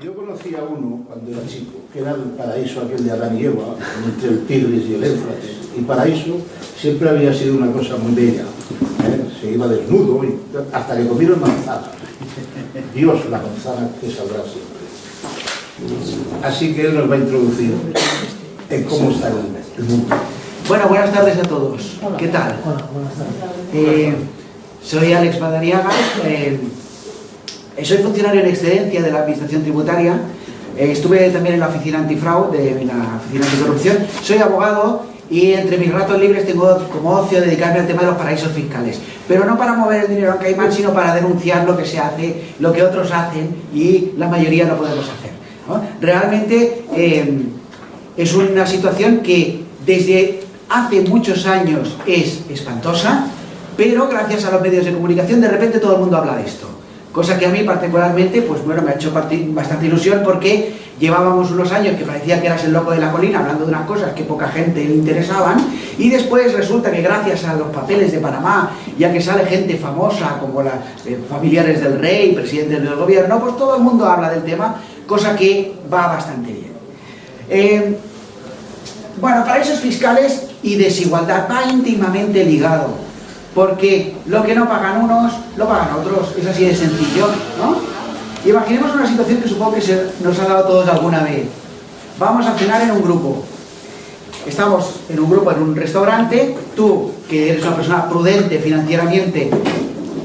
Yo conocí a uno cuando era chico, que era el paraíso aquel de Adán y Eva, entre el Tigris y el Éufrates. Y paraíso siempre había sido una cosa muy bella. Se iba desnudo hasta que comieron manzana. Dios, la manzana que saldrá siempre. Así que él nos va a introducir en cómo está el mundo. Bueno, buenas tardes a todos. Hola. ¿Qué tal? Hola, buenas tardes. Soy Alex Madariaga, soy funcionario en excedencia de la Administración Tributaria, estuve también en la Oficina Antifraude, en la Oficina Anticorrupción, soy abogado y entre mis ratos libres tengo como ocio dedicarme al tema de los paraísos fiscales, pero no para mover el dinero en Caimán, sino para denunciar lo que se hace, lo que otros hacen y la mayoría no podemos hacer, ¿no? Realmente es una situación que desde hace muchos años es espantosa, pero gracias a los medios de comunicación de repente todo el mundo habla de esto. Cosa que a mí particularmente, pues bueno, me ha hecho bastante ilusión porque llevábamos unos años que parecía que eras el loco de la colina hablando de unas cosas que poca gente le interesaban y después resulta que gracias a los papeles de Panamá, ya que sale gente famosa como las familiares del rey, presidentes del gobierno, pues todo el mundo habla del tema, cosa que va bastante bien. Bueno, paraísos fiscales y desigualdad va íntimamente ligado. Porque lo que no pagan unos, lo pagan otros. Es así de sencillo, ¿no? Imaginemos una situación que supongo que nos ha dado a todos alguna vez. Vamos a cenar en un grupo. Estamos en un grupo, en un restaurante. Tú, que eres una persona prudente financieramente,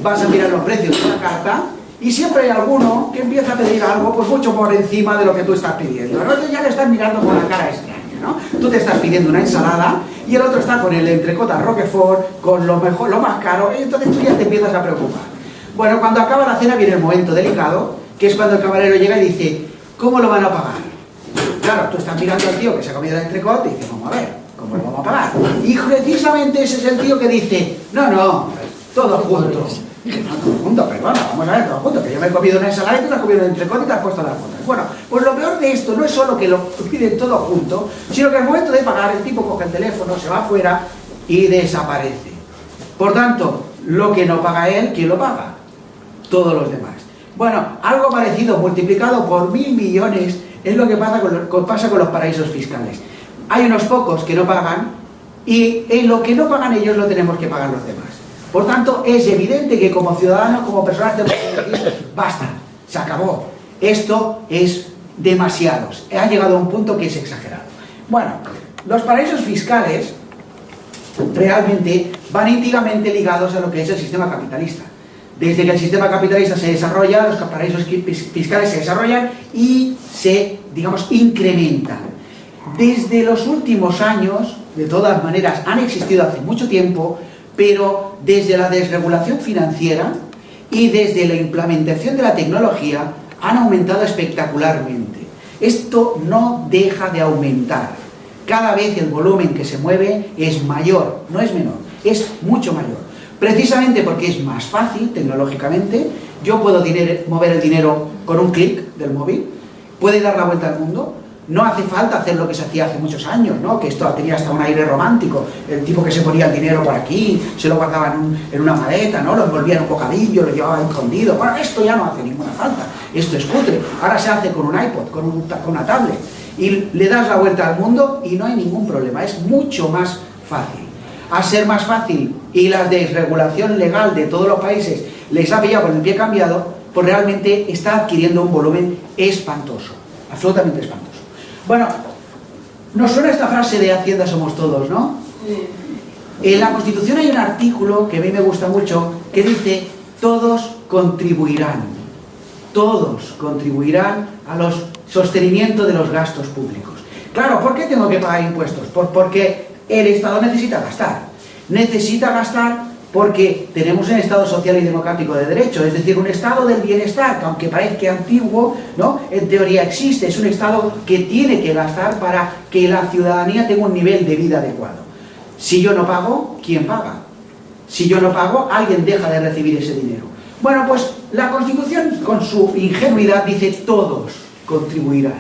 vas a mirar los precios de una carta y siempre hay alguno que empieza a pedir algo pues mucho por encima de lo que tú estás pidiendo. Entonces ya le estás mirando con la cara extraña, ¿no? Tú te estás pidiendo una ensalada y el otro está con el entrecota Roquefort, con lo mejor, lo más caro, y entonces tú ya te empiezas a preocupar. Bueno, cuando acaba la cena viene el momento delicado, que es cuando el camarero llega y dice, ¿cómo lo van a pagar? Claro, tú estás mirando al tío que se ha comido el entrecot y dices, vamos a ver, ¿cómo lo vamos a pagar? Y precisamente ese es el tío que dice, no, todo junto. No, todo junto, perdona, vamos a ver, todo junto, que yo me he comido una ensalada y tú te has comido el entrecot y te has puesto las fotos. Bueno, pues lo peor de esto no es solo que lo piden todo junto, sino que al momento de pagar el tipo coge el teléfono, se va afuera y desaparece. Por tanto, lo que no paga él, ¿quién lo paga? Todos los demás. Bueno, algo parecido, multiplicado por 1000 millones, es lo que pasa con los paraísos fiscales. Hay unos pocos que no pagan y en lo que no pagan ellos lo tenemos que pagar los demás. Por tanto, es evidente que como ciudadanos, como personas tenemos que decir, basta, se acabó. Esto es demasiado. Ha llegado a un punto que es exagerado. Bueno, los paraísos fiscales realmente van íntimamente ligados a lo que es el sistema capitalista. Desde que el sistema capitalista se desarrolla, los paraísos fiscales se desarrollan y se, digamos, incrementan. Desde los últimos años, de todas maneras, han existido hace mucho tiempo, pero desde la desregulación financiera y desde la implementación de la tecnología han aumentado espectacularmente. Esto no deja de aumentar. Cada vez el volumen que se mueve es mayor, no es menor, es mucho mayor. Precisamente porque es más fácil tecnológicamente, yo puedo mover el dinero con un clic del móvil, puede dar la vuelta al mundo. No hace falta hacer lo que se hacía hace muchos años, ¿no? Que esto tenía hasta un aire romántico. El tipo que se ponía el dinero por aquí, se lo guardaba en una maleta, ¿no? Lo envolvía en un bocadillo, lo llevaba escondido. Bueno, esto ya no hace ninguna falta. Esto es cutre. Ahora se hace con un iPod, con una tablet. Y le das la vuelta al mundo y no hay ningún problema. Es mucho más fácil. Al ser más fácil y la desregulación legal de todos los países les ha pillado con el pie cambiado, pues realmente está adquiriendo un volumen espantoso. Absolutamente espantoso. Bueno, nos suena esta frase de Hacienda somos todos, ¿no? En la Constitución hay un artículo que a mí me gusta mucho que dice todos contribuirán a los sostenimiento de los gastos públicos. Claro, ¿por qué tengo que pagar impuestos? Pues porque el Estado necesita gastar porque tenemos un Estado social y democrático de derecho, es decir, un Estado del bienestar, que aunque parezca antiguo, ¿no? En teoría existe, es un Estado que tiene que gastar para que la ciudadanía tenga un nivel de vida adecuado. Si yo no pago, ¿quién paga? Si yo no pago, alguien deja de recibir ese dinero. Bueno, pues la Constitución, con su ingenuidad, dice todos contribuirán.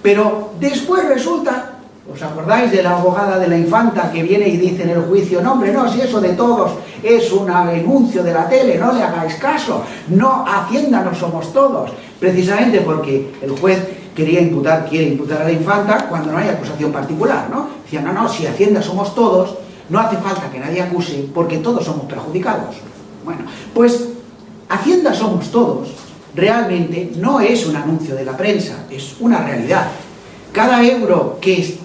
Pero después resulta... ¿Os acordáis de la abogada de la infanta que viene y dice en el juicio, no hombre, no, si eso de todos es un anuncio de la tele, no le hagáis caso, no, Hacienda no somos todos, precisamente porque el juez quiere imputar a la infanta cuando no hay acusación particular, ¿no? Decía, no, si Hacienda somos todos, no hace falta que nadie acuse porque todos somos perjudicados. Bueno, pues Hacienda somos todos realmente no es un anuncio de la prensa, es una realidad. Cada euro que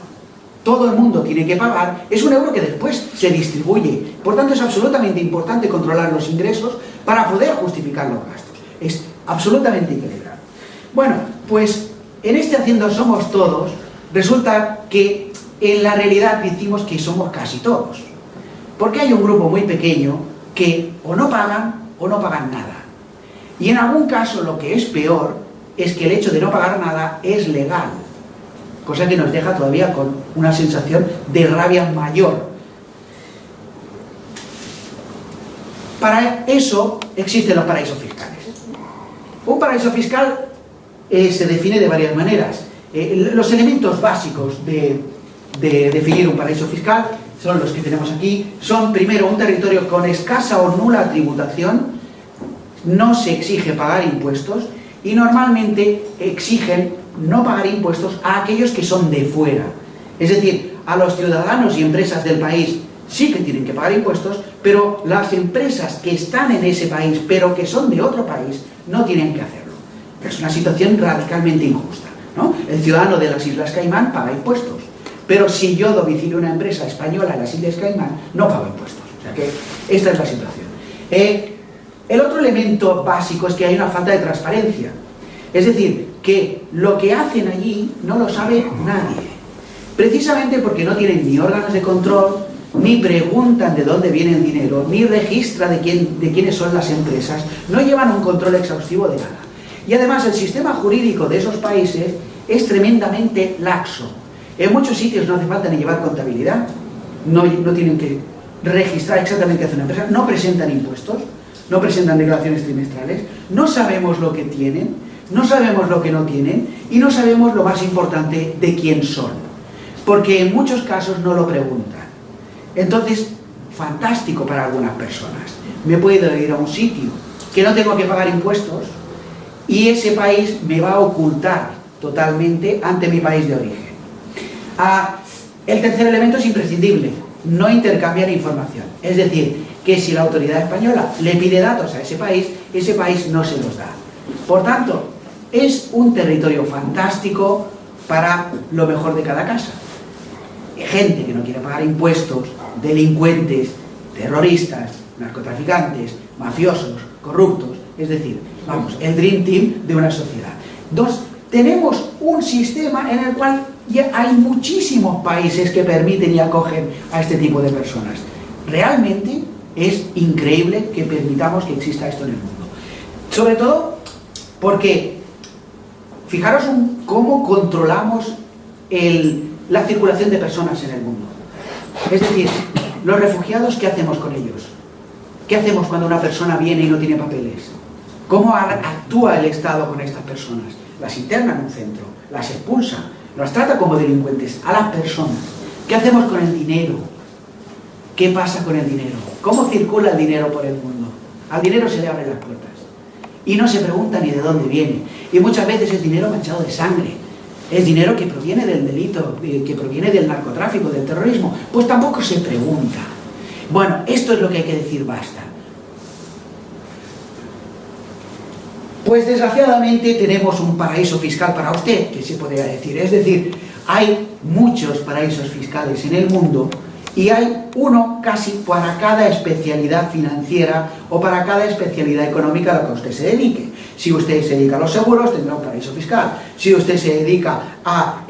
todo el mundo tiene que pagar es un euro que después se distribuye. Por tanto, es absolutamente importante controlar los ingresos para poder justificar los gastos. Es absolutamente equilibrado. Bueno, pues en este Hacienda somos todos, resulta que en la realidad decimos que somos casi todos. Porque hay un grupo muy pequeño que o no pagan nada. Y en algún caso lo que es peor es que el hecho de no pagar nada es legal. Cosa que nos deja todavía con una sensación de rabia mayor. Para eso existen los paraísos fiscales. Un paraíso fiscal se define de varias maneras. Los elementos básicos de definir un paraíso fiscal son los que tenemos aquí. Son, primero, un territorio con escasa o nula tributación, no se exige pagar impuestos y normalmente exigen no pagar impuestos a aquellos que son de fuera. Es decir, a los ciudadanos y empresas del país sí que tienen que pagar impuestos, pero las empresas que están en ese país, pero que son de otro país, no tienen que hacerlo. Es una situación radicalmente injusta, ¿no? El ciudadano de las Islas Caimán paga impuestos, pero si yo domicilio una empresa española en las Islas Caimán, no pago impuestos. O sea que esta es la situación. El otro elemento básico es que hay una falta de transparencia. Es decir, que lo que hacen allí no lo sabe nadie. Precisamente porque no tienen ni órganos de control, ni preguntan de dónde viene el dinero, ni registra de quiénes son las empresas, no llevan un control exhaustivo de nada. Y además el sistema jurídico de esos países es tremendamente laxo. En muchos sitios no hace falta ni llevar contabilidad, no tienen que registrar exactamente qué hace una empresa, no presentan impuestos, no presentan declaraciones trimestrales, no sabemos lo que tienen, no sabemos lo que no tienen y no sabemos lo más importante de quién son, porque en muchos casos no lo preguntan. Entonces, fantástico para algunas personas. Me puedo ir a un sitio que no tengo que pagar impuestos y ese país me va a ocultar totalmente ante mi país de origen. El tercer elemento es imprescindible, no intercambiar información. Es decir, que si la autoridad española le pide datos a ese país no se los da. Por tanto, es un territorio fantástico para lo mejor de cada casa. Gente que no quiere pagar impuestos, delincuentes, terroristas, narcotraficantes, mafiosos, corruptos, es decir, vamos, el Dream Team de una sociedad. Tenemos un sistema en el cual ya hay muchísimos países que permiten y acogen a este tipo de personas. Realmente es increíble que permitamos que exista esto en el mundo. Sobre todo porque, fijaros cómo controlamos la circulación de personas en el mundo. Es decir, los refugiados, ¿qué hacemos con ellos? ¿Qué hacemos cuando una persona viene y no tiene papeles? ¿Cómo actúa el Estado con estas personas? Las interna en un centro, las expulsa, las trata como delincuentes a las personas. ¿Qué hacemos con el dinero? ¿Qué pasa con el dinero? ¿Cómo circula el dinero por el mundo? Al dinero se le abren las puertas y no se pregunta ni de dónde viene. Y muchas veces es dinero manchado de sangre. Es dinero que proviene del delito, que proviene del narcotráfico, del terrorismo. Pues tampoco se pregunta. Bueno, esto es lo que hay que decir basta. Pues desgraciadamente tenemos un paraíso fiscal para usted, que se podría decir. Es decir, hay muchos paraísos fiscales en el mundo y hay uno casi para cada especialidad financiera o para cada especialidad económica a la que usted se dedique. Si usted se dedica a los seguros, tendrá un paraíso fiscal. Si usted se dedica a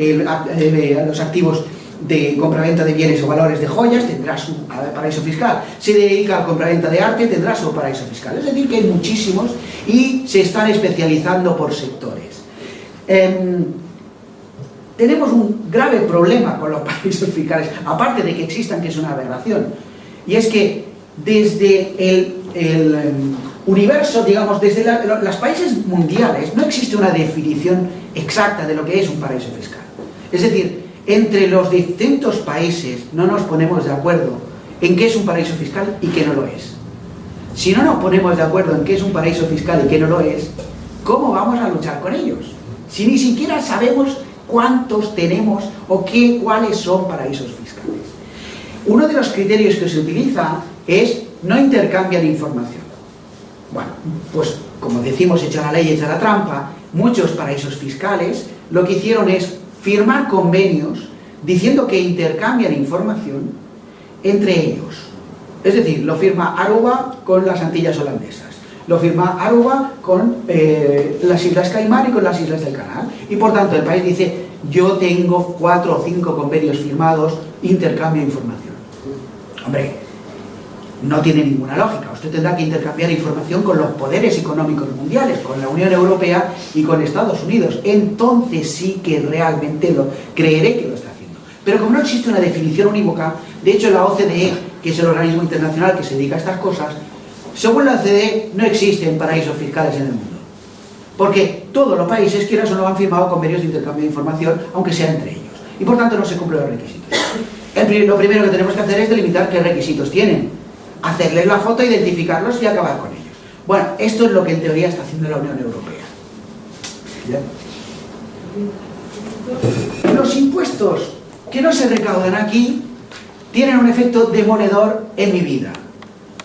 los activos de compraventa de bienes o valores de joyas, tendrá su paraíso fiscal. Si se dedica a compraventa de arte, tendrá su paraíso fiscal. Es decir, que hay muchísimos y se están especializando por sectores. Tenemos un grave problema con los paraísos fiscales, aparte de que existan, que es una aberración. Y es que desde el universo, digamos, desde los países mundiales, no existe una definición exacta de lo que es un paraíso fiscal. Es decir, entre los distintos países no nos ponemos de acuerdo en qué es un paraíso fiscal y qué no lo es. Si no nos ponemos de acuerdo en qué es un paraíso fiscal y qué no lo es, ¿cómo vamos a luchar con ellos? Si ni siquiera sabemos cuántos tenemos o cuáles son paraísos fiscales. Uno de los criterios que se utiliza es no intercambiar información. Bueno, pues como decimos, echa la ley, echa la trampa, muchos paraísos fiscales lo que hicieron es firmar convenios diciendo que intercambian información entre ellos. Es decir, lo firma Aruba con las Antillas holandesas, lo firma Aruba con las Islas Caimán y con las Islas del Canal. Y por tanto el país dice, yo tengo 4 o 5 convenios firmados, intercambio de información. Hombre, no tiene ninguna lógica. Usted tendrá que intercambiar información con los poderes económicos mundiales, con la Unión Europea y con Estados Unidos. Entonces sí que realmente creeré que lo está haciendo. Pero como no existe una definición unívoca, de hecho la OCDE, que es el organismo internacional que se dedica a estas cosas, según la OCDE no existen paraísos fiscales en el mundo. Porque todos los países, quieras o no, han firmado convenios de intercambio de información, aunque sea entre ellos. Y por tanto no se cumplen los requisitos. Lo primero que tenemos que hacer es delimitar qué requisitos tienen, hacerles la foto, identificarlos y acabar con ellos. Bueno, esto es lo que en teoría está haciendo la Unión Europea. ¿Ya? Los impuestos que no se recaudan aquí tienen un efecto demoledor en mi vida.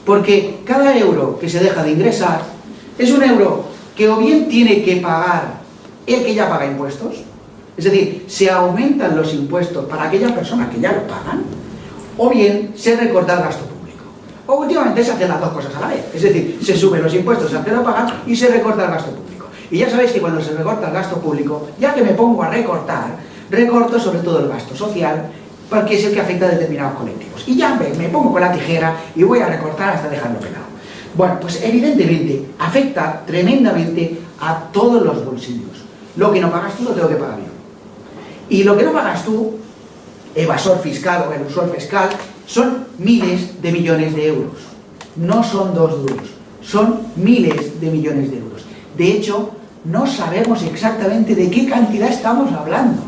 Porque cada euro que se deja de ingresar es un euro que o bien tiene que pagar el que ya paga impuestos, es decir, se aumentan los impuestos para aquellas personas que ya lo pagan, o bien se recorta el gasto público. O últimamente se hacen las dos cosas a la vez, es decir, se suben los impuestos al que lo pagan y se recorta el gasto público. Y ya sabéis que cuando se recorta el gasto público, ya que me pongo a recortar, recorto sobre todo el gasto social, porque es el que afecta a determinados colectivos. Y ya me pongo con la tijera y voy a recortar hasta dejarlo pelado. Bueno, pues evidentemente afecta tremendamente a todos los bolsillos. Lo que no pagas tú lo tengo que pagar yo. Y lo que no pagas tú, evasor fiscal o elusor fiscal, son miles de millones de euros. No son 2 duros, son miles de millones de euros. De hecho, no sabemos exactamente de qué cantidad estamos hablando.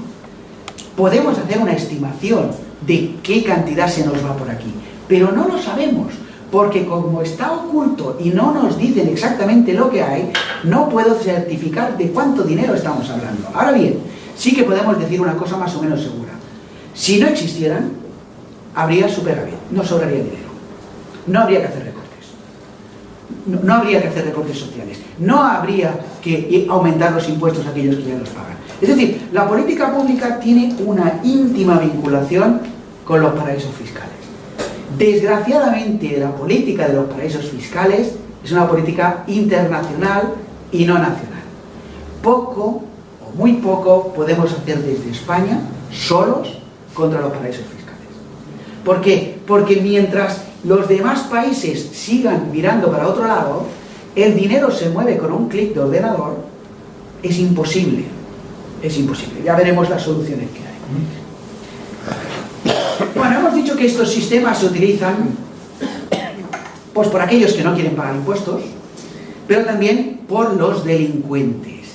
Podemos hacer una estimación de qué cantidad se nos va por aquí, pero no lo sabemos, porque como está oculto y no nos dicen exactamente lo que hay, no puedo certificar de cuánto dinero estamos hablando. Ahora bien, sí que podemos decir una cosa más o menos segura. Si no existieran, habría superávit, no sobraría dinero. No habría que hacer recortes. No habría que hacer recortes sociales. No habría que aumentar los impuestos a aquellos que ya los pagan. Es decir, la política pública tiene una íntima vinculación con los paraísos fiscales. Desgraciadamente, la política de los paraísos fiscales es una política internacional y no nacional. Poco o muy poco podemos hacer desde España solos contra los paraísos fiscales. ¿Por qué? Porque mientras los demás países sigan mirando para otro lado, el dinero se mueve con un clic de ordenador, es imposible. Es imposible. Ya veremos las soluciones que hay. Bueno, hemos dicho que estos sistemas se utilizan pues por aquellos que no quieren pagar impuestos, pero también por los delincuentes.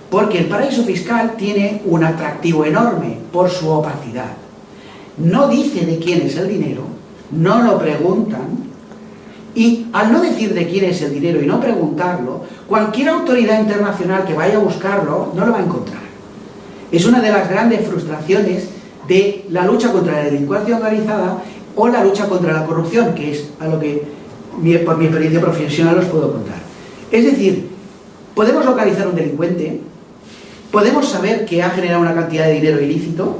Porque el paraíso fiscal tiene un atractivo enorme por su opacidad. No dice de quién es el dinero, no lo preguntan, y al no decir de quién es el dinero y no preguntarlo, cualquier autoridad internacional que vaya a buscarlo no lo va a encontrar. Es una de las grandes frustraciones de la lucha contra la delincuencia organizada o la lucha contra la corrupción, que es a lo que por mi experiencia profesional os puedo contar. Es decir, podemos localizar un delincuente, podemos saber que ha generado una cantidad de dinero ilícito,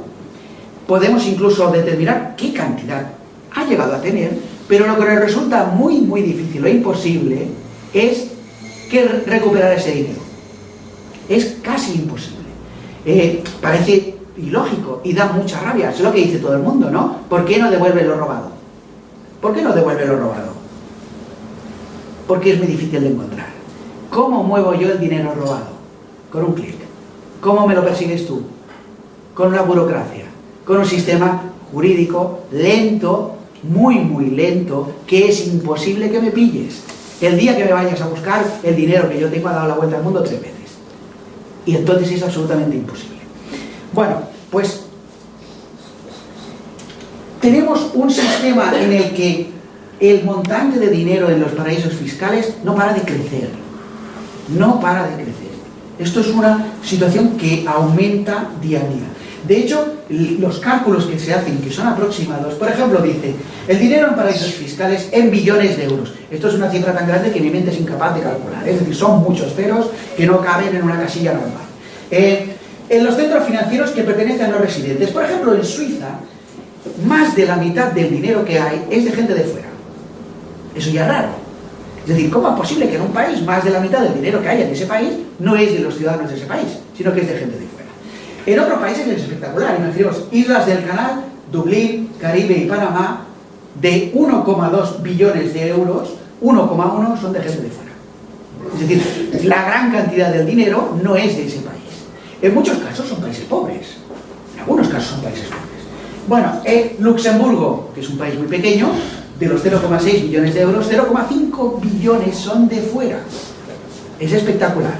podemos incluso determinar qué cantidad ha llegado a tener, pero lo que nos resulta muy, muy difícil o imposible es recuperar ese dinero. Es casi imposible. Parece ilógico y da mucha rabia, es lo que dice todo el mundo, ¿no? ¿Por qué no devuelve lo robado? ¿Por qué no devuelve lo robado? Porque es muy difícil de encontrar. ¿Cómo muevo yo el dinero robado? Con un clic. ¿Cómo me lo persigues tú? Con una burocracia, con un sistema jurídico lento, muy, muy lento, que es imposible que me pilles. El día que me vayas a buscar, el dinero que yo tengo ha dado la vuelta al mundo 3 veces. Y entonces es absolutamente imposible. Bueno, pues tenemos un sistema en el que el montante de dinero en los paraísos fiscales no para de crecer. No para de crecer. Esto es una situación que aumenta día a día. De hecho, los cálculos que se hacen, que son aproximados, por ejemplo, dice, el dinero en paraísos fiscales en billones de euros. Esto es una cifra tan grande que mi mente es incapaz de calcular. Es decir, son muchos ceros que no caben en una casilla normal. En los centros financieros que pertenecen a los residentes, por ejemplo, en Suiza, más de la mitad del dinero que hay es de gente de fuera. Eso ya es raro. Es decir, ¿cómo es posible que en un país más de la mitad del dinero que hay en ese país no es de los ciudadanos de ese país, sino que es de gente de fuera? En otros países es espectacular. Imaginemos, islas del Canal, Dublín, Caribe y Panamá, de 1,2 billones de euros, 1,1 son de gente de fuera. Es decir, la gran cantidad del dinero no es de ese país. En muchos casos son países pobres. En algunos casos son países pobres. Bueno, Luxemburgo, que es un país muy pequeño, de los 0,6 billones de euros, 0,5 billones son de fuera. Es espectacular.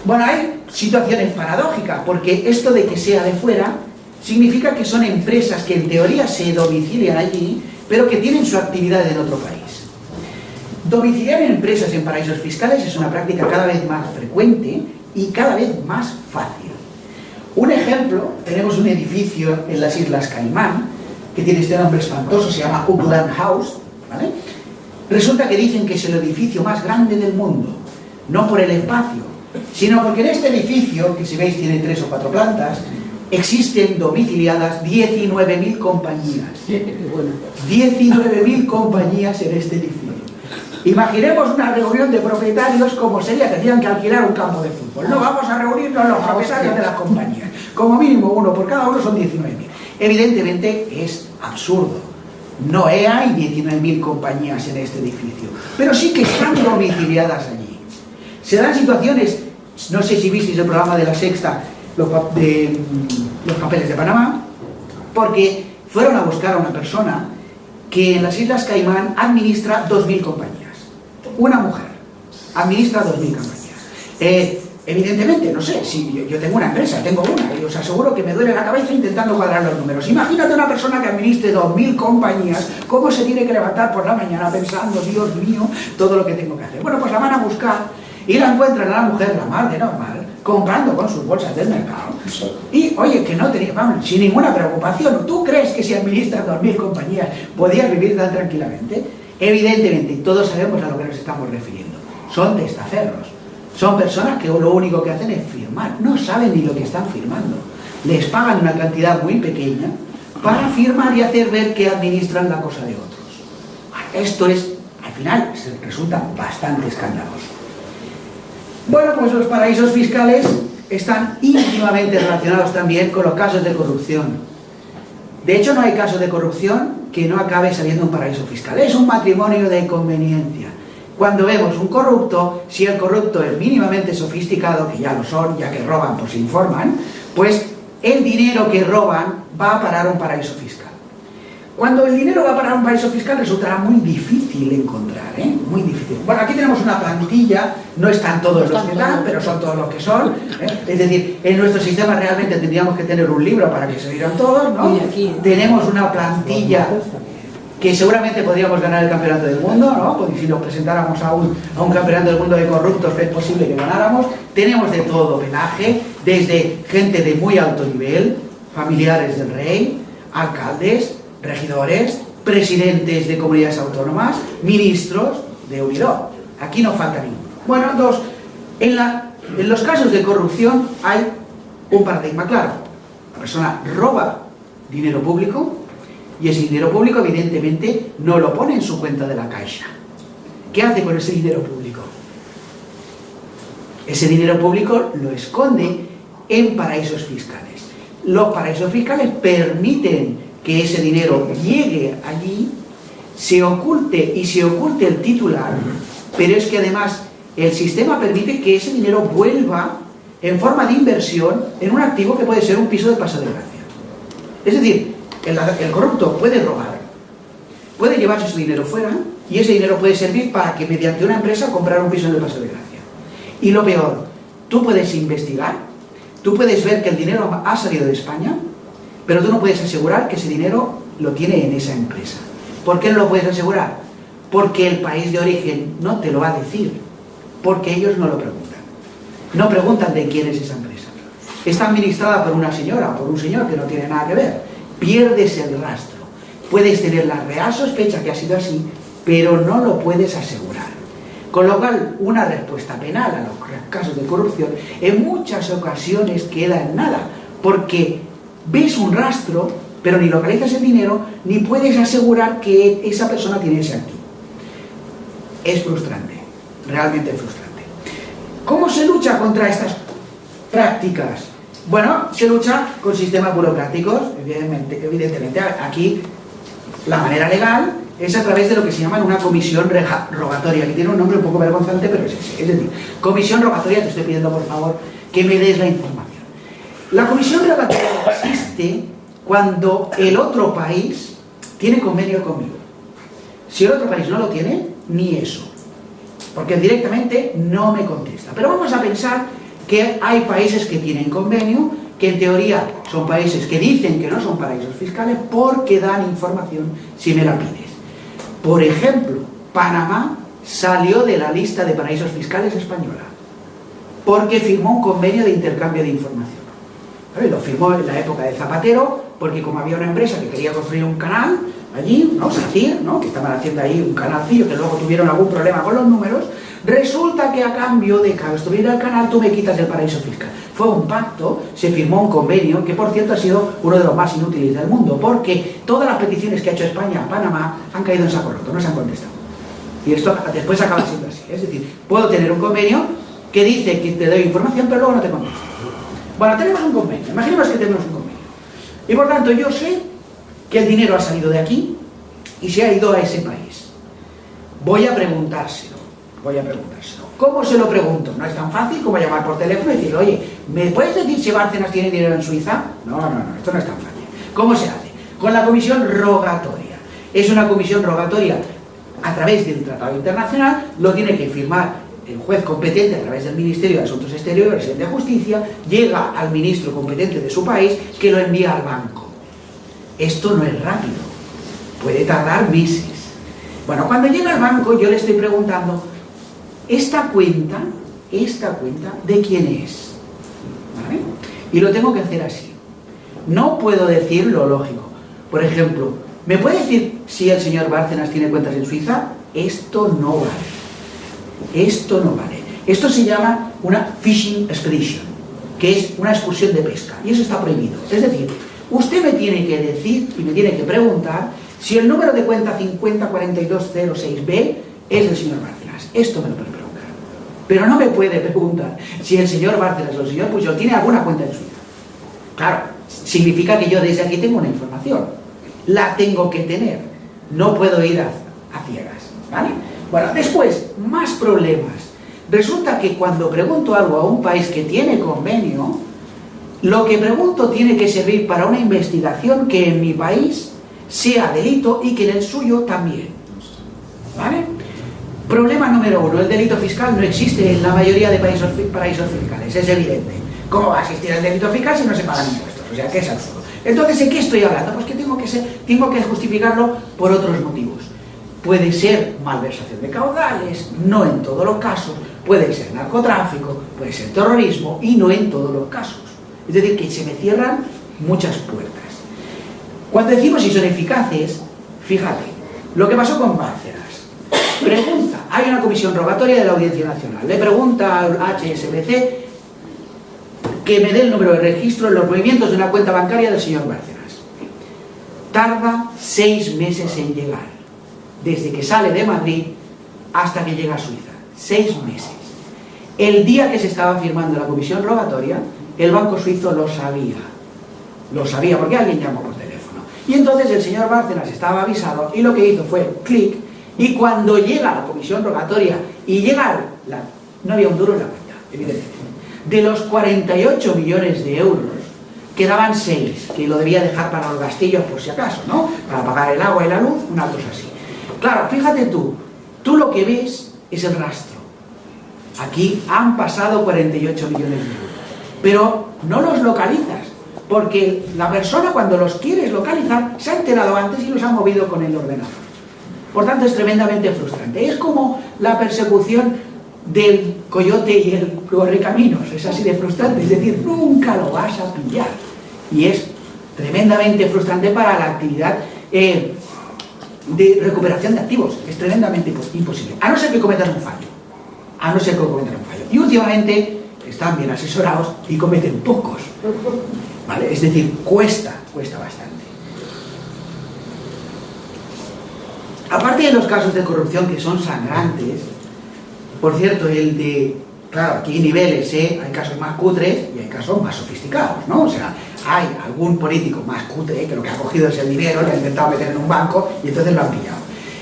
Bueno, hay situaciones paradójicas, porque esto de que sea de fuera significa que son empresas que en teoría se domicilian allí, pero que tienen su actividad en otro país. Domiciliar empresas en paraísos fiscales es una práctica cada vez más frecuente y cada vez más fácil. Un ejemplo, tenemos un edificio en las Islas Caimán, que tiene este nombre espantoso, se llama Oakland House, ¿vale? Resulta que dicen que es el edificio más grande del mundo, no por el espacio, sino porque en este edificio, que si veis tiene 3 o 4 plantas, existen domiciliadas 19.000 compañías. 19.000 compañías en este edificio. Imaginemos una reunión de propietarios como sería, tendrían que alquilar un campo de fútbol. No vamos a reunirnos los propietarios de las compañías. Como mínimo uno por cada uno son 19.000. Evidentemente es absurdo. No hay 19.000 compañías en este edificio, pero sí que están domiciliadas allí. Se dan situaciones, no sé si visteis el programa de La Sexta, los papeles de Panamá, porque fueron a buscar a una persona que en las Islas Caimán administra 2.000 compañías. Una mujer administra 2.000 compañías. Evidentemente, no sé, si yo tengo una empresa, tengo una, y os aseguro que me duele la cabeza intentando cuadrar los números. Imagínate una persona que administre 2.000 compañías, ¿cómo se tiene que levantar por la mañana pensando, Dios mío, todo lo que tengo que hacer? Bueno, pues la van a buscar y la encuentran a la mujer, la más de normal, comprando con sus bolsas del mercado. Y, oye, que no tenía, vamos, sin ninguna preocupación. ¿Tú crees que si administras 2.000 compañías podías vivir tan tranquilamente? Evidentemente, todos sabemos a lo que nos estamos refiriendo. Son testaferros. Son personas que lo único que hacen es firmar. No saben ni lo que están firmando. Les pagan una cantidad muy pequeña para firmar y hacer ver que administran la cosa de otros. Esto es, al final, resulta bastante escandaloso. Bueno, pues los paraísos fiscales están íntimamente relacionados también con los casos de corrupción. De hecho, no hay caso de corrupción que no acabe saliendo un paraíso fiscal. Es un matrimonio de conveniencia. Cuando vemos un corrupto, si el corrupto es mínimamente sofisticado, que ya lo son, ya que roban, pues se informan, pues el dinero que roban va a parar a un paraíso fiscal. Cuando el dinero va a parar a un paraíso fiscal resultará muy difícil encontrar, muy difícil. Bueno, aquí tenemos una plantilla, no están todos los que están, pero son todos los que son. Es decir, en nuestro sistema realmente tendríamos que tener un libro para que se vieran todos, ¿no? Tenemos una plantilla que seguramente podríamos ganar el campeonato del mundo, ¿no? Porque si nos presentáramos a un campeonato del mundo de corruptos es posible que ganáramos. Tenemos de todo pelaje, desde gente de muy alto nivel, familiares del rey, alcaldes, regidores, presidentes de comunidades autónomas, ministros de Unidad. Aquí no falta ninguno. Bueno, en los casos de corrupción hay un paradigma claro. La persona roba dinero público y ese dinero público evidentemente no lo pone en su cuenta de la Caixa. ¿Qué hace con ese dinero público? Ese dinero público lo esconde en paraísos fiscales. Los paraísos fiscales permiten que ese dinero llegue allí, se oculte el titular, pero es que además el sistema permite que ese dinero vuelva en forma de inversión en un activo que puede ser un piso de Paso de Gracia. Es decir, el corrupto puede robar, puede llevarse su dinero fuera y ese dinero puede servir para que mediante una empresa comprar un piso en el Paso de Gracia. Y lo peor, tú puedes investigar, tú puedes ver que el dinero ha salido de España, pero tú no puedes asegurar que ese dinero lo tiene en esa empresa. ¿Por qué no lo puedes asegurar? Porque el país de origen no te lo va a decir, porque ellos no lo preguntan. no preguntan de quién es esa empresa. Está administrada por una señora o por un señor que no tiene nada que ver. Pierdes el rastro. Puedes tener la real sospecha que ha sido así, pero no lo puedes asegurar. Con lo cual, una respuesta penal a los casos de corrupción en muchas ocasiones queda en nada, porque ves un rastro, pero ni localizas el dinero, ni puedes asegurar que esa persona tiene ese activo. Es frustrante, realmente frustrante. ¿Cómo se lucha contra estas prácticas? Bueno, se lucha con sistemas burocráticos, evidentemente. Aquí la manera legal es a través de lo que se llama una comisión rogatoria, que tiene un nombre un poco vergonzante, pero es ese. Es decir, comisión rogatoria, te estoy pidiendo por favor que me des la información. La comisión rogatoria existe cuando el otro país tiene convenio conmigo. Si el otro país no lo tiene, ni eso, porque directamente no me contesta. Pero vamos a pensar que hay países que tienen convenio, que en teoría son países que dicen que no son paraísos fiscales porque dan información si me la pides. Por ejemplo, Panamá salió de la lista de paraísos fiscales española porque firmó un convenio de intercambio de información. Lo firmó en la época de Zapatero, porque como había una empresa que quería construir un canal allí, ¿no? SACIR, ¿no? Que estaban haciendo ahí un canalcillo, que luego tuvieron algún problema con los números, resulta que a cambio de construir el canal tú me quitas el paraíso fiscal. Fue un pacto, se firmó un convenio, que por cierto ha sido uno de los más inútiles del mundo, porque todas las peticiones que ha hecho España a Panamá han caído en saco roto, no se han contestado. Y esto después acaba siendo así. Es decir, puedo tener un convenio que dice que te doy información, pero luego no te contesto. Bueno, tenemos un convenio, imaginemos que tenemos un convenio. Y por tanto yo sé que el dinero ha salido de aquí y se ha ido a ese país. Voy a preguntárselo. ¿Cómo se lo pregunto? No es tan fácil como llamar por teléfono y decir, oye, ¿me puedes decir si Bárcenas tiene dinero en Suiza? No, esto no es tan fácil. ¿Cómo se hace? Con la comisión rogatoria. Es una comisión rogatoria a través del tratado internacional, lo tiene que firmar el juez competente a través del Ministerio de Asuntos Exteriores y de Justicia, llega al ministro competente de su país, que lo envía al banco. Esto no es rápido, puede tardar meses. Bueno, cuando llega al banco yo le estoy preguntando, ¿esta cuenta de quién es? ¿Vale? Y lo tengo que hacer así. No puedo decir lo lógico. Por ejemplo, ¿me puede decir si el señor Bárcenas tiene cuentas en Suiza? Esto no vale. Esto se llama una fishing expedition, que es una excursión de pesca, y eso está prohibido. Es decir, usted me tiene que decir y me tiene que preguntar si el número de cuenta 504206B es del señor Bárcenas. Esto me lo puede preguntar. Pero no me puede preguntar si el señor Bárcenas o el señor Pujol tiene alguna cuenta en Suiza. Claro, significa que yo desde aquí tengo una información. La tengo que tener. No puedo ir a ciegas, ¿vale? Bueno, después, más problemas. Resulta que cuando pregunto algo a un país que tiene convenio, lo que pregunto tiene que servir para una investigación que en mi país sea delito y que en el suyo también. ¿Vale? Problema número 1, el delito fiscal no existe en la mayoría de paraísos fiscales, es evidente. ¿Cómo va a existir el delito fiscal si no se pagan impuestos? O sea, que es absurdo. Entonces, ¿de qué estoy hablando? Pues que tengo que justificarlo por otros motivos. Puede ser malversación de caudales, no en todos los casos, puede ser narcotráfico, puede ser terrorismo y no en todos los casos. Es decir, que se me cierran muchas puertas. Cuando decimos si son eficaces, fíjate, lo que pasó con Bárcenas. Pregunta, hay una comisión rogatoria de la Audiencia Nacional, le pregunta al HSBC que me dé el número de registro en los movimientos de una cuenta bancaria del señor Bárcenas. Tarda 6 meses en llegar. Desde que sale de Madrid hasta que llega a Suiza. 6 meses. El día que se estaba firmando la comisión rogatoria, el banco suizo lo sabía. Lo sabía porque alguien llamó por teléfono. Y entonces el señor Bárcenas estaba avisado y lo que hizo fue clic, y cuando llega la comisión rogatoria y llega no había un duro en la cuenta, evidentemente. De los 48 millones de euros, quedaban 6, que lo debía dejar para los gastillos por si acaso, ¿no? Para pagar el agua y la luz, una cosa así. Claro, fíjate tú lo que ves es el rastro. Aquí han pasado 48 millones de euros, pero no los localizas, porque la persona cuando los quieres localizar se ha enterado antes y los ha movido con el ordenador. Por tanto, es tremendamente frustrante. Es como la persecución del coyote y el correcaminos, es así de frustrante, es decir, nunca lo vas a pillar. Y es tremendamente frustrante para la actividad de recuperación de activos, es tremendamente imposible, a no ser que cometan un fallo, Y últimamente están bien asesorados y cometen pocos, ¿vale? Es decir, cuesta bastante. Aparte de los casos de corrupción que son sangrantes, por cierto, claro, aquí hay niveles, hay casos más cutres y hay casos más sofisticados, ¿no? O sea, hay algún político más cutre que lo que ha cogido es el dinero, lo ha intentado meter en un banco y entonces lo han pillado.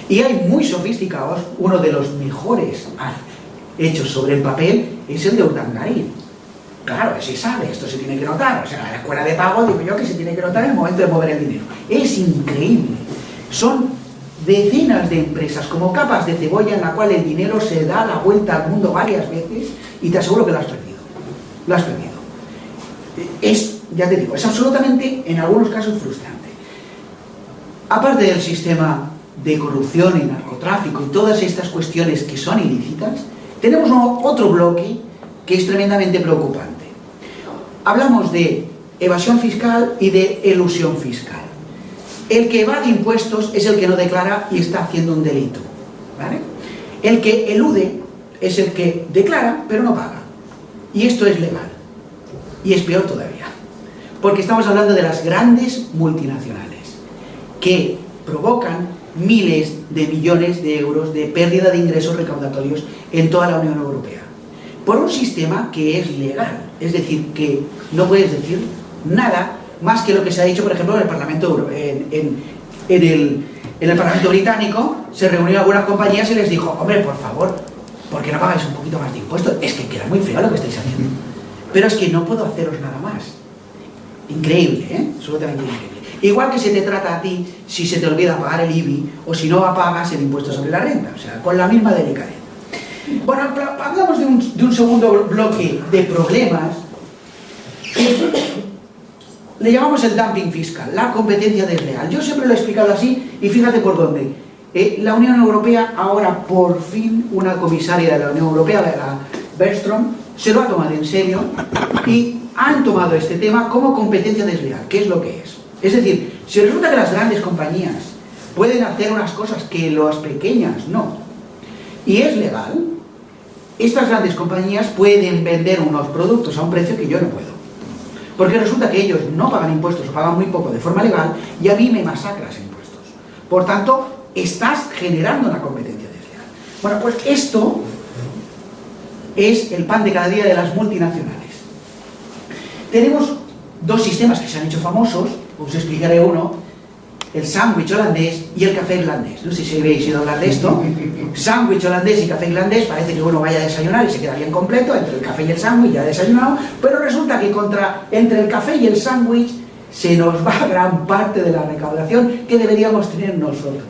Y hay muy sofisticados, uno de los mejores hechos sobre el papel es el de Urdangarín. Claro, ese sabe, esto se tiene que notar, o sea, la escuela de pago, digo yo, que se tiene que notar en el momento de mover el dinero. Es increíble. Son decenas de empresas como capas de cebolla en la cual el dinero se da la vuelta al mundo varias veces y te aseguro que lo has perdido. Lo has perdido. Ya te digo, es absolutamente, en algunos casos, frustrante. Aparte del sistema de corrupción y narcotráfico y todas estas cuestiones que son ilícitas, tenemos otro bloque que es tremendamente preocupante. Hablamos de evasión fiscal y de elusión fiscal. El que evade impuestos es el que no declara y está haciendo un delito, ¿vale? El que elude es el que declara pero no paga. Y esto es legal. Y es peor todavía. Porque estamos hablando de las grandes multinacionales que provocan miles de millones de euros de pérdida de ingresos recaudatorios en toda la Unión Europea. Por un sistema que es legal. Es decir, que no puedes decir nada más que lo que se ha dicho, por ejemplo, en el Parlamento en el Parlamento británico. Se reunieron algunas compañías y les dijo: hombre, por favor, ¿por qué no pagáis un poquito más de impuestos? Es que queda muy feo lo que estáis haciendo. Pero es que no puedo haceros nada más. Increíble, ¿eh? Absolutamente increíble. Igual que se te trata a ti si se te olvida pagar el IBI o si no pagas el impuesto sobre la renta. O sea, con la misma delicadeza. Bueno, hablamos de un segundo bloque de problemas que le llamamos el dumping fiscal, la competencia desleal. Yo siempre lo he explicado así y fíjate por dónde. La Unión Europea, ahora por fin una comisaria de la Unión Europea, la Bergström, se lo ha tomado en serio y han tomado este tema como competencia desleal. ¿Qué es lo que es? Es decir, si resulta que las grandes compañías pueden hacer unas cosas que las pequeñas no, y es legal, estas grandes compañías pueden vender unos productos a un precio que yo no puedo. Porque resulta que ellos no pagan impuestos o pagan muy poco de forma legal y a mí me masacras impuestos. Por tanto, estás generando una competencia desleal. Bueno, pues esto es el pan de cada día de las multinacionales. Tenemos dos sistemas que se han hecho famosos, os explicaré uno: el sándwich holandés y el café irlandés. No sé si habéis oído hablar de esto. Sándwich holandés y café irlandés, parece que uno vaya a desayunar y se queda bien completo, entre el café y el sándwich ya ha desayunado, pero resulta que entre el café y el sándwich se nos va gran parte de la recaudación que deberíamos tener nosotros.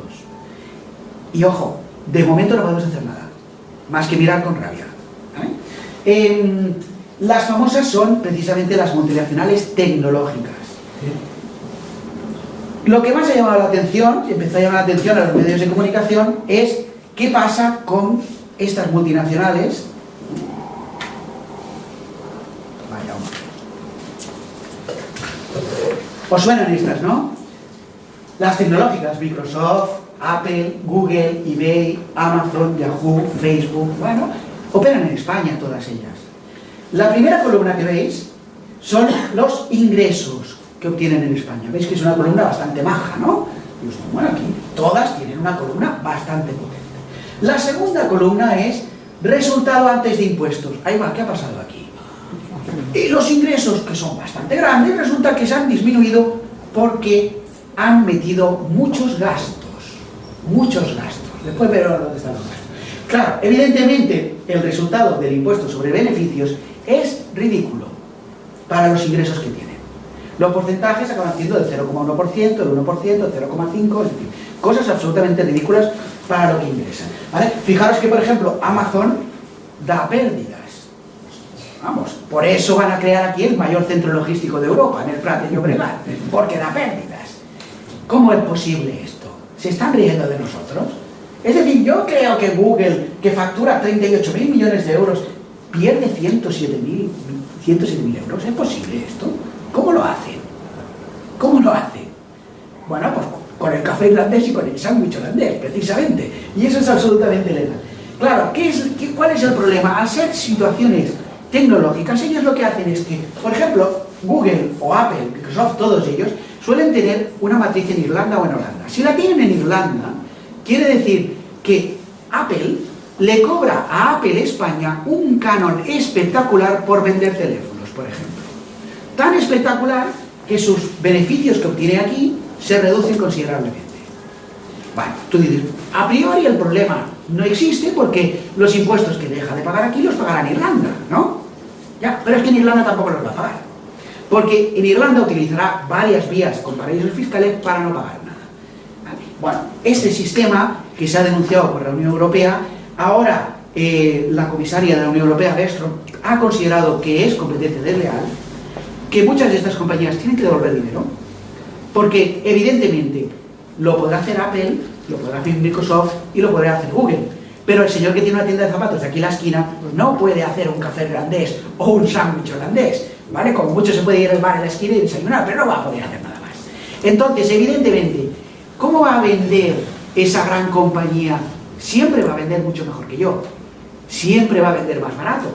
Y ojo, de momento no podemos hacer nada, más que mirar con rabia, ¿vale? Las famosas son precisamente las multinacionales tecnológicas. Lo que más ha llamado la atención, y empezó a llamar la atención a los medios de comunicación, es qué pasa con estas multinacionales. Vaya, hombre. Os suenan estas, ¿no? Las tecnológicas: Microsoft, Apple, Google, eBay, Amazon, Yahoo, Facebook. Bueno, operan en España todas ellas. La primera columna que veis son los ingresos que obtienen en España. Veis que es una columna bastante maja, ¿no? Y bueno, aquí todas tienen una columna bastante potente. La segunda columna es resultado antes de impuestos. Ahí va, ¿qué ha pasado aquí? Y los ingresos, que son bastante grandes, resulta que se han disminuido porque han metido muchos gastos. Muchos gastos. Después veremos dónde están los gastos. Claro, evidentemente el resultado del impuesto sobre beneficios es ridículo para los ingresos que tienen. Los porcentajes acaban siendo del 0,1%, del 1%, del 0,5%, es decir, cosas absolutamente ridículas para lo que ingresan, ¿vale? Fijaros que, por ejemplo, Amazon da pérdidas. Vamos, por eso van a crear aquí el mayor centro logístico de Europa, en el Prat de Llobregat, porque da pérdidas. ¿Cómo es posible esto? ¿Se están riendo de nosotros? Es decir, yo creo que Google, que factura 38.000 millones de euros, pierde 107.000 euros. ¿Es posible esto? ¿Cómo lo hacen? ¿Cómo lo hacen? Bueno, pues con el café irlandés y con el sándwich holandés, precisamente. Y eso es absolutamente legal. Claro, ¿cuál es el problema? Al ser situaciones tecnológicas, ellos lo que hacen es que, por ejemplo, Google o Apple, Microsoft, todos ellos, suelen tener una matriz en Irlanda o en Holanda. Si la tienen en Irlanda, quiere decir que Apple le cobra a Apple España un canon espectacular por vender teléfonos, por ejemplo. Tan espectacular que sus beneficios que obtiene aquí se reducen considerablemente. Bueno, tú dices, a priori el problema no existe porque los impuestos que deja de pagar aquí los pagará en Irlanda, ¿no? Ya, pero es que en Irlanda tampoco los va a pagar. Porque en Irlanda utilizará varias vías con paraísos fiscales para no pagar nada. ¿Vale? Bueno, este sistema que se ha denunciado por la Unión Europea, ahora la comisaria de la Unión Europea, Westrom, ha considerado que es competencia desleal, que muchas de estas compañías tienen que devolver dinero, porque evidentemente lo podrá hacer Apple, lo podrá hacer Microsoft y lo podrá hacer Google. Pero el señor que tiene una tienda de zapatos de aquí en la esquina pues no puede hacer un café irlandés o un sándwich holandés, ¿vale? Como mucho se puede ir al bar en la esquina y desayunar, pero no va a poder hacer nada más. Entonces, evidentemente, ¿cómo va a vender esa gran compañía? Siempre va a vender mucho mejor que yo. Siempre va a vender más barato.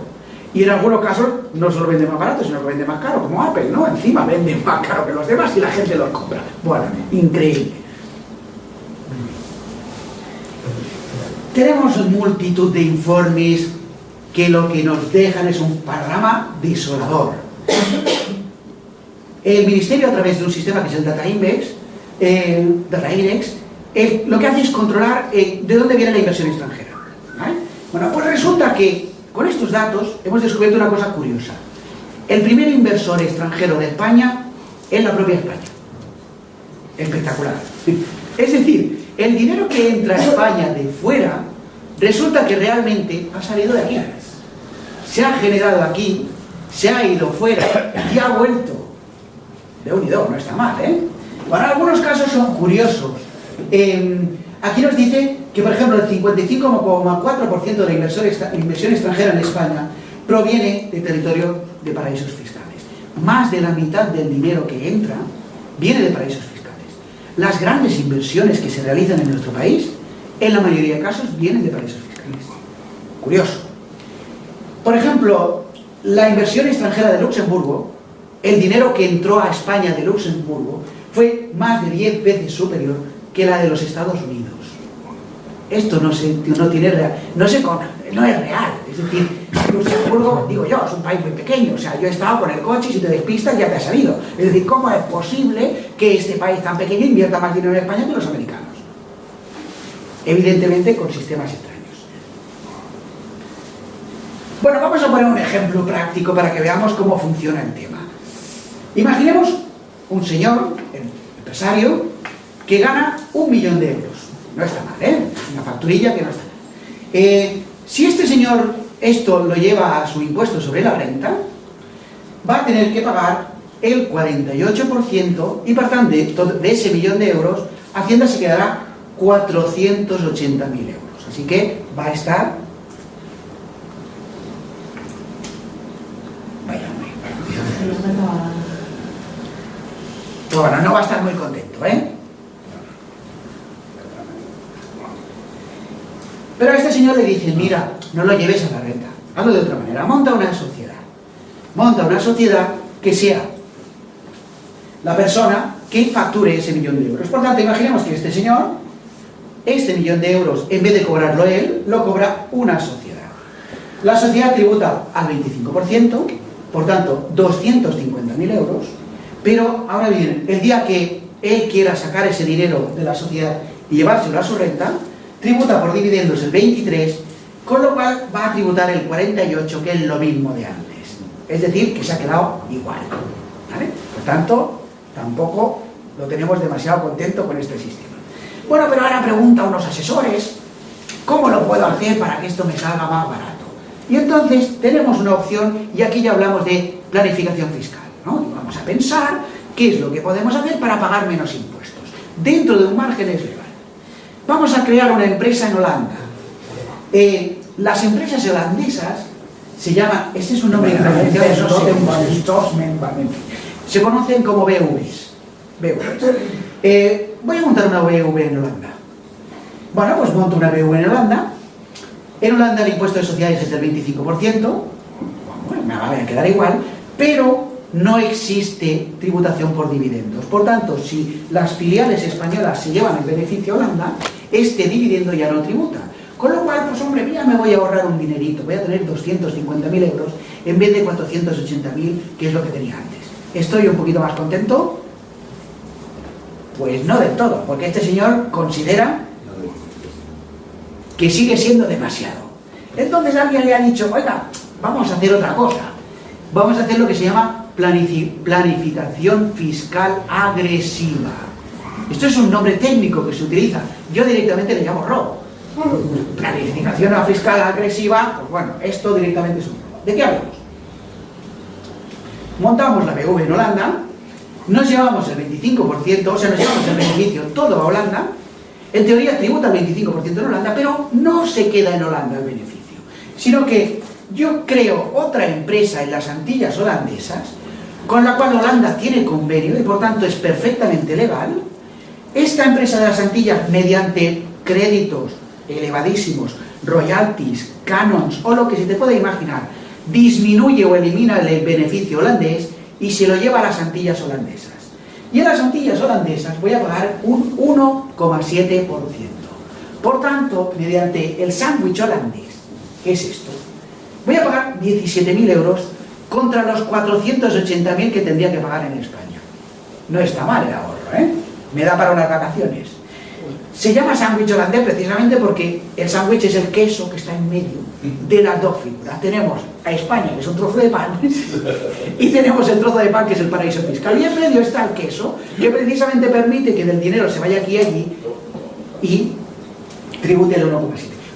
Y en algunos casos no solo vende más barato, sino que vende más caro, como Apple, ¿no? Encima vende más caro que los demás y la gente los compra. Bueno, increíble. Tenemos multitud de informes que lo que nos dejan es un panorama desolador. El Ministerio, a través de un sistema que es el Data Index, lo que hace es controlar de dónde viene la inversión extranjera. ¿Vale? Bueno, pues resulta que con estos datos hemos descubierto una cosa curiosa. El primer inversor extranjero de España es la propia España. Espectacular. Es decir, el dinero que entra a España de fuera, resulta que realmente ha salido de aquí. Se ha generado aquí, se ha ido fuera y ha vuelto. De unido, no está mal, ¿eh? Bueno, algunos casos son curiosos. Aquí nos dice que, por ejemplo, el 55,4% de la inversión extranjera en España proviene de territorio de paraísos fiscales. Más de la mitad del dinero que entra viene de paraísos fiscales. Las grandes inversiones que se realizan en nuestro país, en la mayoría de casos, vienen de paraísos fiscales. Curioso. Por ejemplo, la inversión extranjera de Luxemburgo, el dinero que entró a España de Luxemburgo, fue más de 10 veces superior que la de los Estados Unidos. Esto no es real. Es decir, Luxemburgo, digo yo, es un país muy pequeño. O sea, yo he estado con el coche y si te despistas ya te ha salido. Es decir, ¿cómo es posible que este país tan pequeño invierta más dinero en España que los americanos? Evidentemente con sistemas extraños. Bueno, vamos a poner un ejemplo práctico para que veamos cómo funciona el tema. Imaginemos un señor, empresario, que gana 1 millón de euros. No está mal, ¿eh? Una facturilla que no está mal. Si este señor esto lo lleva a su impuesto sobre la renta, va a tener que pagar el 48% y por tanto de ese 1 millón de euros, Hacienda se quedará 480.000 euros. Así que va a estar... Vaya, bueno, no va a estar muy contento, ¿eh? Pero a este señor le dicen, mira, no lo lleves a la renta, hazlo de otra manera, monta una sociedad. Monta una sociedad que sea la persona que facture ese 1 millón de euros. Por tanto, imaginemos que este señor, este 1 millón de euros, en vez de cobrarlo él, lo cobra una sociedad. La sociedad tributa al 25%, por tanto, 250.000 euros, pero ahora bien, el día que él quiera sacar ese dinero de la sociedad y llevárselo a su renta, tributa por dividendos el 23%, con lo cual va a tributar el 48%, que es lo mismo de antes. Es decir, que se ha quedado igual. ¿Vale? Por tanto, tampoco lo tenemos demasiado contento con este sistema. Bueno, pero ahora pregunta a unos asesores, ¿cómo lo puedo hacer para que esto me salga más barato? Y entonces tenemos una opción, y aquí ya hablamos de planificación fiscal, ¿no? Y vamos a pensar qué es lo que podemos hacer para pagar menos impuestos, dentro de un margen es legal. vamos a crear una empresa en Holanda. Las empresas holandesas se llaman, este es un nombre pronunciado, se conocen como BVs. Voy a montar una BV en Holanda. Bueno, pues monto una BV en Holanda. En Holanda el impuesto de sociedades es del 25%. Bueno, me va a quedar igual, pero no existe tributación por dividendos. Por tanto, si las filiales españolas se llevan el beneficio a Holanda, este dividendo ya no tributa. Con lo cual, pues hombre, ya me voy a ahorrar un dinerito. Voy a tener 250.000 euros en vez de 480.000, que es lo que tenía antes. ¿Estoy un poquito más contento? Pues no del todo, porque este señor considera que sigue siendo demasiado. Entonces alguien le ha dicho, oiga, vamos a hacer otra cosa. Vamos a hacer lo que se llama planificación fiscal agresiva. Esto es un nombre técnico que se utiliza. Yo directamente le llamo robo. Planificación fiscal agresiva, pues bueno, esto directamente es un robo. ¿De qué hablamos? Montamos la BV en Holanda, nos llevamos el 25%, o sea, nos llevamos el beneficio todo a Holanda. En teoría tributa el 25% en Holanda, pero no se queda en Holanda el beneficio, sino que yo creo otra empresa en las Antillas holandesas, con la cual Holanda tiene convenio y por tanto es perfectamente legal. Esta empresa de las Antillas, mediante créditos elevadísimos, royalties, canons o lo que se te pueda imaginar, disminuye o elimina el beneficio holandés y se lo lleva a las Antillas holandesas. Y en las Antillas holandesas voy a pagar un 1,7%. Por tanto, mediante el sándwich holandés, ¿qué es esto? Voy a pagar 17.000 euros contra los 480.000 que tendría que pagar en España. No está mal el ahorro, ¿eh? Me da para unas vacaciones. Se llama sándwich holandés precisamente porque el sándwich es el queso que está en medio de las dos figuras. Tenemos a España, que es un trozo de pan, y tenemos el trozo de pan, que es el paraíso fiscal. Y en medio está el queso, que precisamente permite que del dinero se vaya aquí y allí y tribute el 1,7.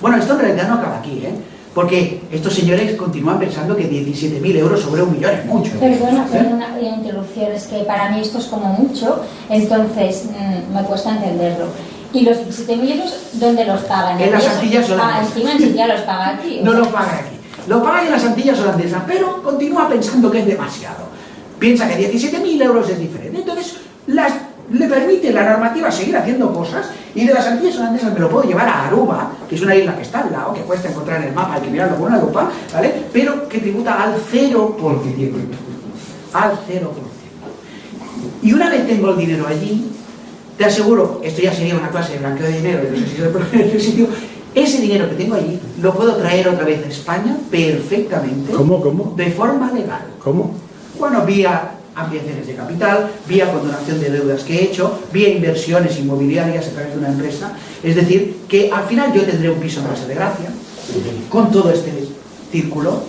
Bueno, esto en realidad no acaba aquí, ¿eh? Porque estos señores continúan pensando que 17.000 euros sobre 1 millón es mucho. Perdona una interrupción, es que para mí esto es como mucho, entonces me cuesta entenderlo. ¿Y los 17.000 euros dónde los pagan? En las Antillas holandesas. Encima ni siquiera los paga aquí. No los paga aquí. Lo paga en las Antillas holandesas, pero continúa pensando que es demasiado. Piensa que 17.000 euros es diferente. Entonces, le permite la normativa seguir haciendo cosas, y de las Antillas holandesas me lo puedo llevar a Aruba, que es una isla que está al lado, que cuesta encontrar en el mapa, hay que mirarlo con una lupa, ¿vale? Pero que tributa al 0%. Al 0%. Y una vez tengo el dinero allí, te aseguro, esto ya sería una clase de blanqueo de dinero, no sé si se puede en ese sitio, ese dinero que tengo allí lo puedo traer otra vez a España perfectamente. ¿Cómo? De forma legal. ¿Cómo? Bueno, vía ampliaciones de capital, vía condonación de deudas que he hecho, vía inversiones inmobiliarias a través de una empresa. Es decir, que al final yo tendré un piso en Base de Gracia, con todo este círculo,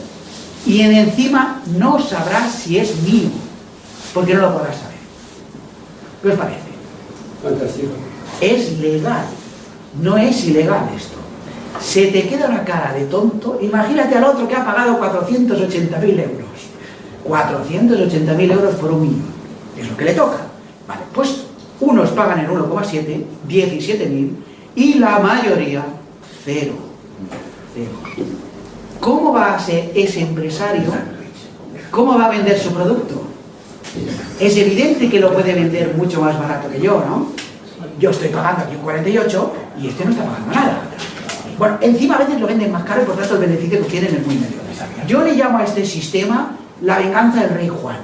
y encima no sabrás si es mío, porque no lo podrás saber. ¿Qué os parece? Fantástico. Es legal, no es ilegal esto. Se te queda una cara de tonto. Imagínate al otro que ha pagado 480.000 euros. 480.000 euros por 1 millón. Es lo que le toca. Vale, pues unos pagan el 1,7, 17.000, y la mayoría, 0. ¿Cómo va a ser ese empresario? ¿Cómo va a vender su producto? Es evidente que lo puede vender mucho más barato que yo, ¿no? Yo estoy pagando aquí un 48 y este no está pagando nada. Bueno, encima a veces lo venden más caro y por tanto el beneficio que tienen es muy medio. Yo le llamo a este sistema la venganza del rey Juan.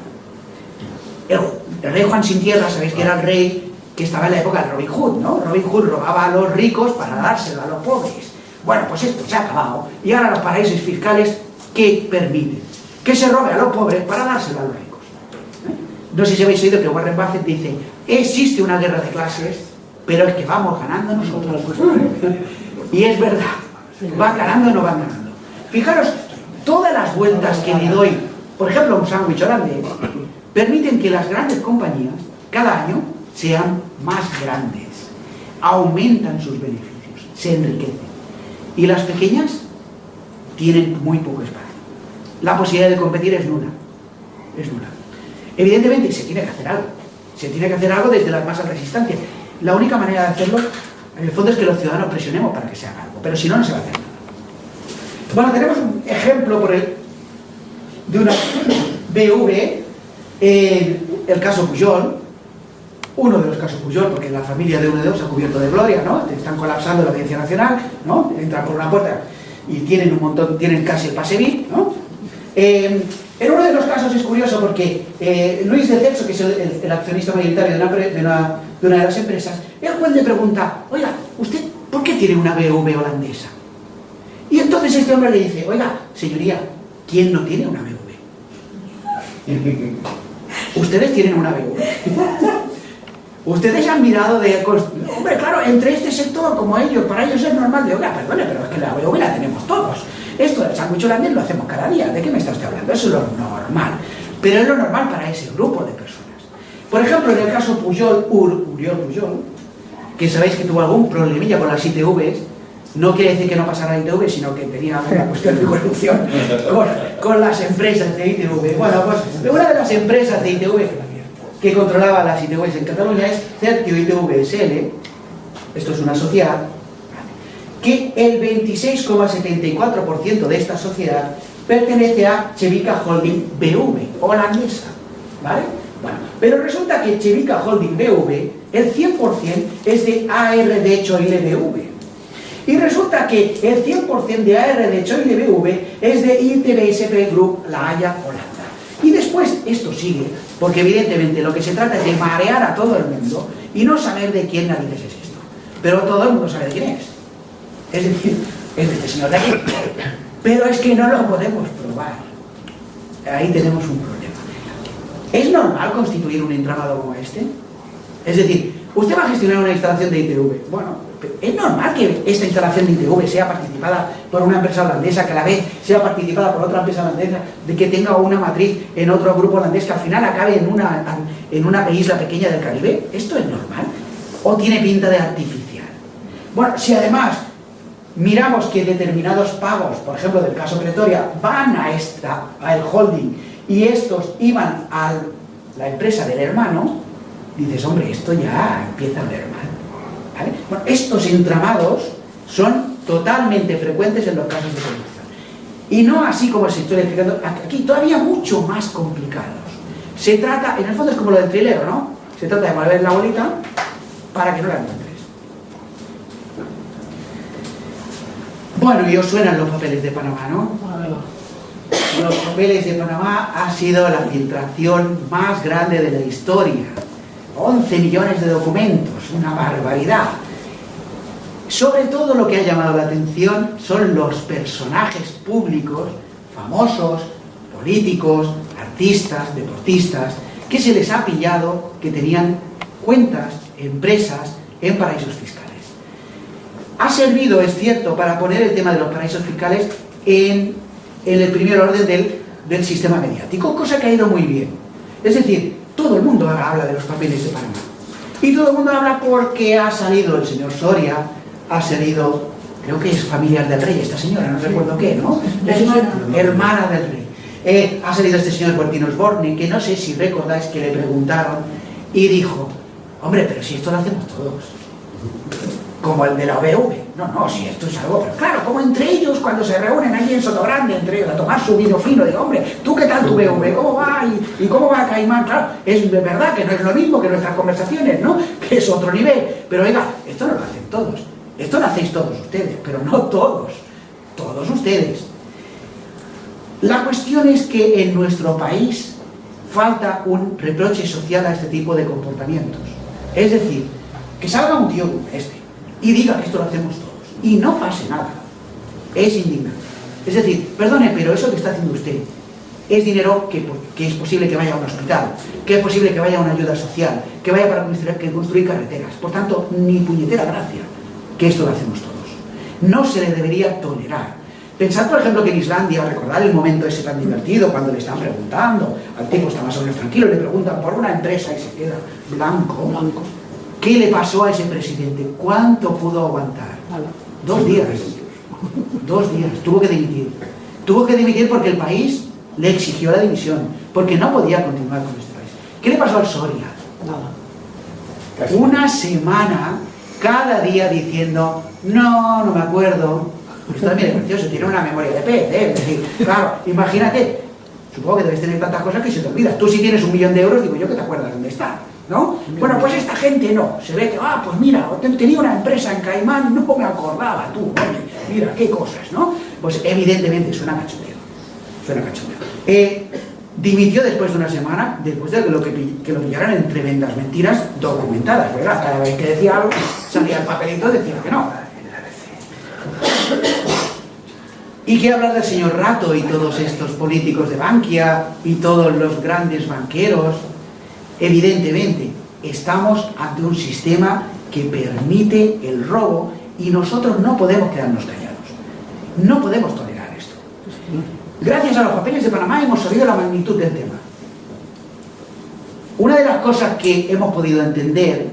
El rey Juan sin tierra, sabéis que era el rey que estaba en la época de Robin Hood, ¿no? Robin Hood robaba a los ricos para dárselo a los pobres. Bueno, pues esto se ha acabado. Y ahora los paraísos fiscales, ¿qué permiten? Que se robe a los pobres para dárselo a los ricos. No sé si habéis oído que Warren Buffett dice: existe una guerra de clases, pero es que vamos ganando nosotros. Y es verdad, van ganando o no van ganando. Fijaros, todas las vueltas que le doy, por ejemplo, un sándwich holandés, permiten que las grandes compañías cada año sean más grandes, aumentan sus beneficios, se enriquecen. Y las pequeñas tienen muy poco espacio. La posibilidad de competir es nula. Es nula. Evidentemente se tiene que hacer algo. Se tiene que hacer algo desde las más altas instancias. La única manera de hacerlo En el fondo es que los ciudadanos presionemos para que se haga algo, pero si no, no se va a hacer nada. Bueno, tenemos un ejemplo de una BV, el caso Pujol, uno de los casos Pujol, porque la familia de uno de ellos se ha cubierto de gloria, ¿no? Están colapsando la Audiencia Nacional, ¿no? Entran por una puerta y tienen tienen casi el pase VIP, ¿no? En uno de los casos es curioso porque Luis de Celso, que es el accionista mayoritario de una de las empresas, el juez le pregunta, oiga, ¿usted por qué tiene una BV holandesa? Y entonces este hombre le dice, oiga, señoría, ¿quién no tiene una BV? Ustedes tienen una BV. Ustedes han mirado de... Hombre, claro, entre este sector como ellos, para ellos es normal. De, oiga, perdone, pero es que la BV la tenemos todos. Esto del sándwich holandés lo hacemos cada día. ¿De qué me está usted hablando? Eso es lo normal. Pero es lo normal para ese grupo de personas. Por ejemplo, en el caso Pujol, Uriol Pujol, que sabéis que tuvo algún problemilla con las ITVs, no quiere decir que no pasara ITV, sino que tenía una cuestión de corrupción con las empresas de ITV. Bueno, pues una de las empresas de ITV que controlaba las ITVs en Cataluña es Certio ITV SL, esto es una sociedad, que el 26,74% de esta sociedad pertenece a Cevica Holding BV, holandesa, ¿vale? Bueno, pero resulta que Cevica Holding BV, el 100% es de ARD Choile BV. Y resulta que el 100% de ARD Choile BV es de ITBSP Group La Haya, Holanda. Y después esto sigue, porque evidentemente lo que se trata es de marear a todo el mundo y no saber de quién narices es esto. Pero todo el mundo sabe de quién es. Es decir, es de este señor de aquí. Pero es que no lo podemos probar. Ahí tenemos un problema. ¿Es normal constituir un entramado como este? Es decir, usted va a gestionar una instalación de ITV. Bueno, ¿es normal que esta instalación de ITV sea participada por una empresa holandesa, que a la vez sea participada por otra empresa holandesa, de que tenga una matriz en otro grupo holandés, que al final acabe en una isla pequeña del Caribe? ¿Esto es normal? ¿O tiene pinta de artificial? Bueno, si además miramos que determinados pagos, por ejemplo del caso Pretoria, van al holding y estos iban a la empresa del hermano, dices, hombre, esto ya empieza a oler mal, ¿vale? Bueno, estos entramados son totalmente frecuentes en los casos de corrupción. Y no así como se estoy explicando, aquí todavía mucho más complicados. Se trata, en el fondo es como lo del trilero, ¿no? Se trata de mover la bolita para que no la encuentres. Bueno, y os suenan los papeles de Panamá, ¿no? Los papeles de Panamá ha sido la filtración más grande de la historia. 11 millones de documentos, una barbaridad. Sobre todo lo que ha llamado la atención son los personajes públicos, famosos, políticos, artistas, deportistas, que se les ha pillado que tenían cuentas, empresas en paraísos fiscales. Ha servido, es cierto, para poner el tema de los paraísos fiscales en el primer orden del sistema mediático, cosa que ha ido muy bien. Es decir, todo el mundo habla de los papeles de Panamá. Y todo el mundo habla porque ha salido el señor Soria, ha salido, creo que es familiar del rey, esta señora, no recuerdo qué, ¿no? Hermana del rey. Ha salido este señor Bertino Osborne, que no sé si recordáis que le preguntaron y dijo, hombre, pero si esto lo hacemos todos. Como el de la OBV. No, si esto es algo, pero claro, como entre ellos cuando se reúnen allí en Sotogrande, entre ellos, a tomar su vino fino, digo, hombre, ¿tú qué tal tu BV? ¿Cómo va? ¿Y cómo va Caimán? Claro, es verdad que no es lo mismo que nuestras conversaciones, ¿no? Que es otro nivel. Pero oiga, esto no lo hacen todos. Esto lo hacéis todos ustedes, pero no todos. Todos ustedes. La cuestión es que en nuestro país falta un reproche social a este tipo de comportamientos. Es decir, que salga un tío como este y diga que esto lo hacemos todos y no pase nada. Es indignante. Es decir, perdone, pero eso que está haciendo usted es dinero que es posible que vaya a un hospital, que es posible que vaya a una ayuda social, que vaya para construir carreteras. Por tanto, ni puñetera gracia que esto lo hacemos todos. No se le debería tolerar. Pensad, por ejemplo, que en Islandia, recordad el momento ese tan divertido cuando le están preguntando, al tipo está más o menos tranquilo, le preguntan por una empresa y se queda blanco. ¿Qué le pasó a ese presidente? ¿Cuánto pudo aguantar? 2 días. 2 días. Tuvo que dimitir. Tuvo que dimitir porque el país le exigió la dimisión, porque no podía continuar con este país. ¿Qué le pasó al Soria? Nada. Una semana cada día diciendo, no me acuerdo. Esto también es precioso, tiene una memoria de pez, ¿eh? Es decir, claro, imagínate, supongo que debes tener tantas cosas que se te olvidan. Tú si tienes 1 millón de euros, digo yo que te acuerdas dónde está, ¿no? Bueno, pues esta gente no, se ve que, pues mira, tenía una empresa en Caimán, no me acordaba tú, oye, mira, qué cosas, ¿no? Pues evidentemente suena cachondeo, dimitió después de una semana, después de que lo pillaran en tremendas mentiras documentadas, ¿verdad? Cada vez que decía algo, salía el papelito y decía que no. ¿Y qué hablar del señor Rato y todos estos políticos de Bankia y todos los grandes banqueros? Evidentemente, estamos ante un sistema que permite el robo y nosotros no podemos quedarnos callados. No podemos tolerar esto. Gracias a los papeles de Panamá hemos sabido la magnitud del tema. Una de las cosas que hemos podido entender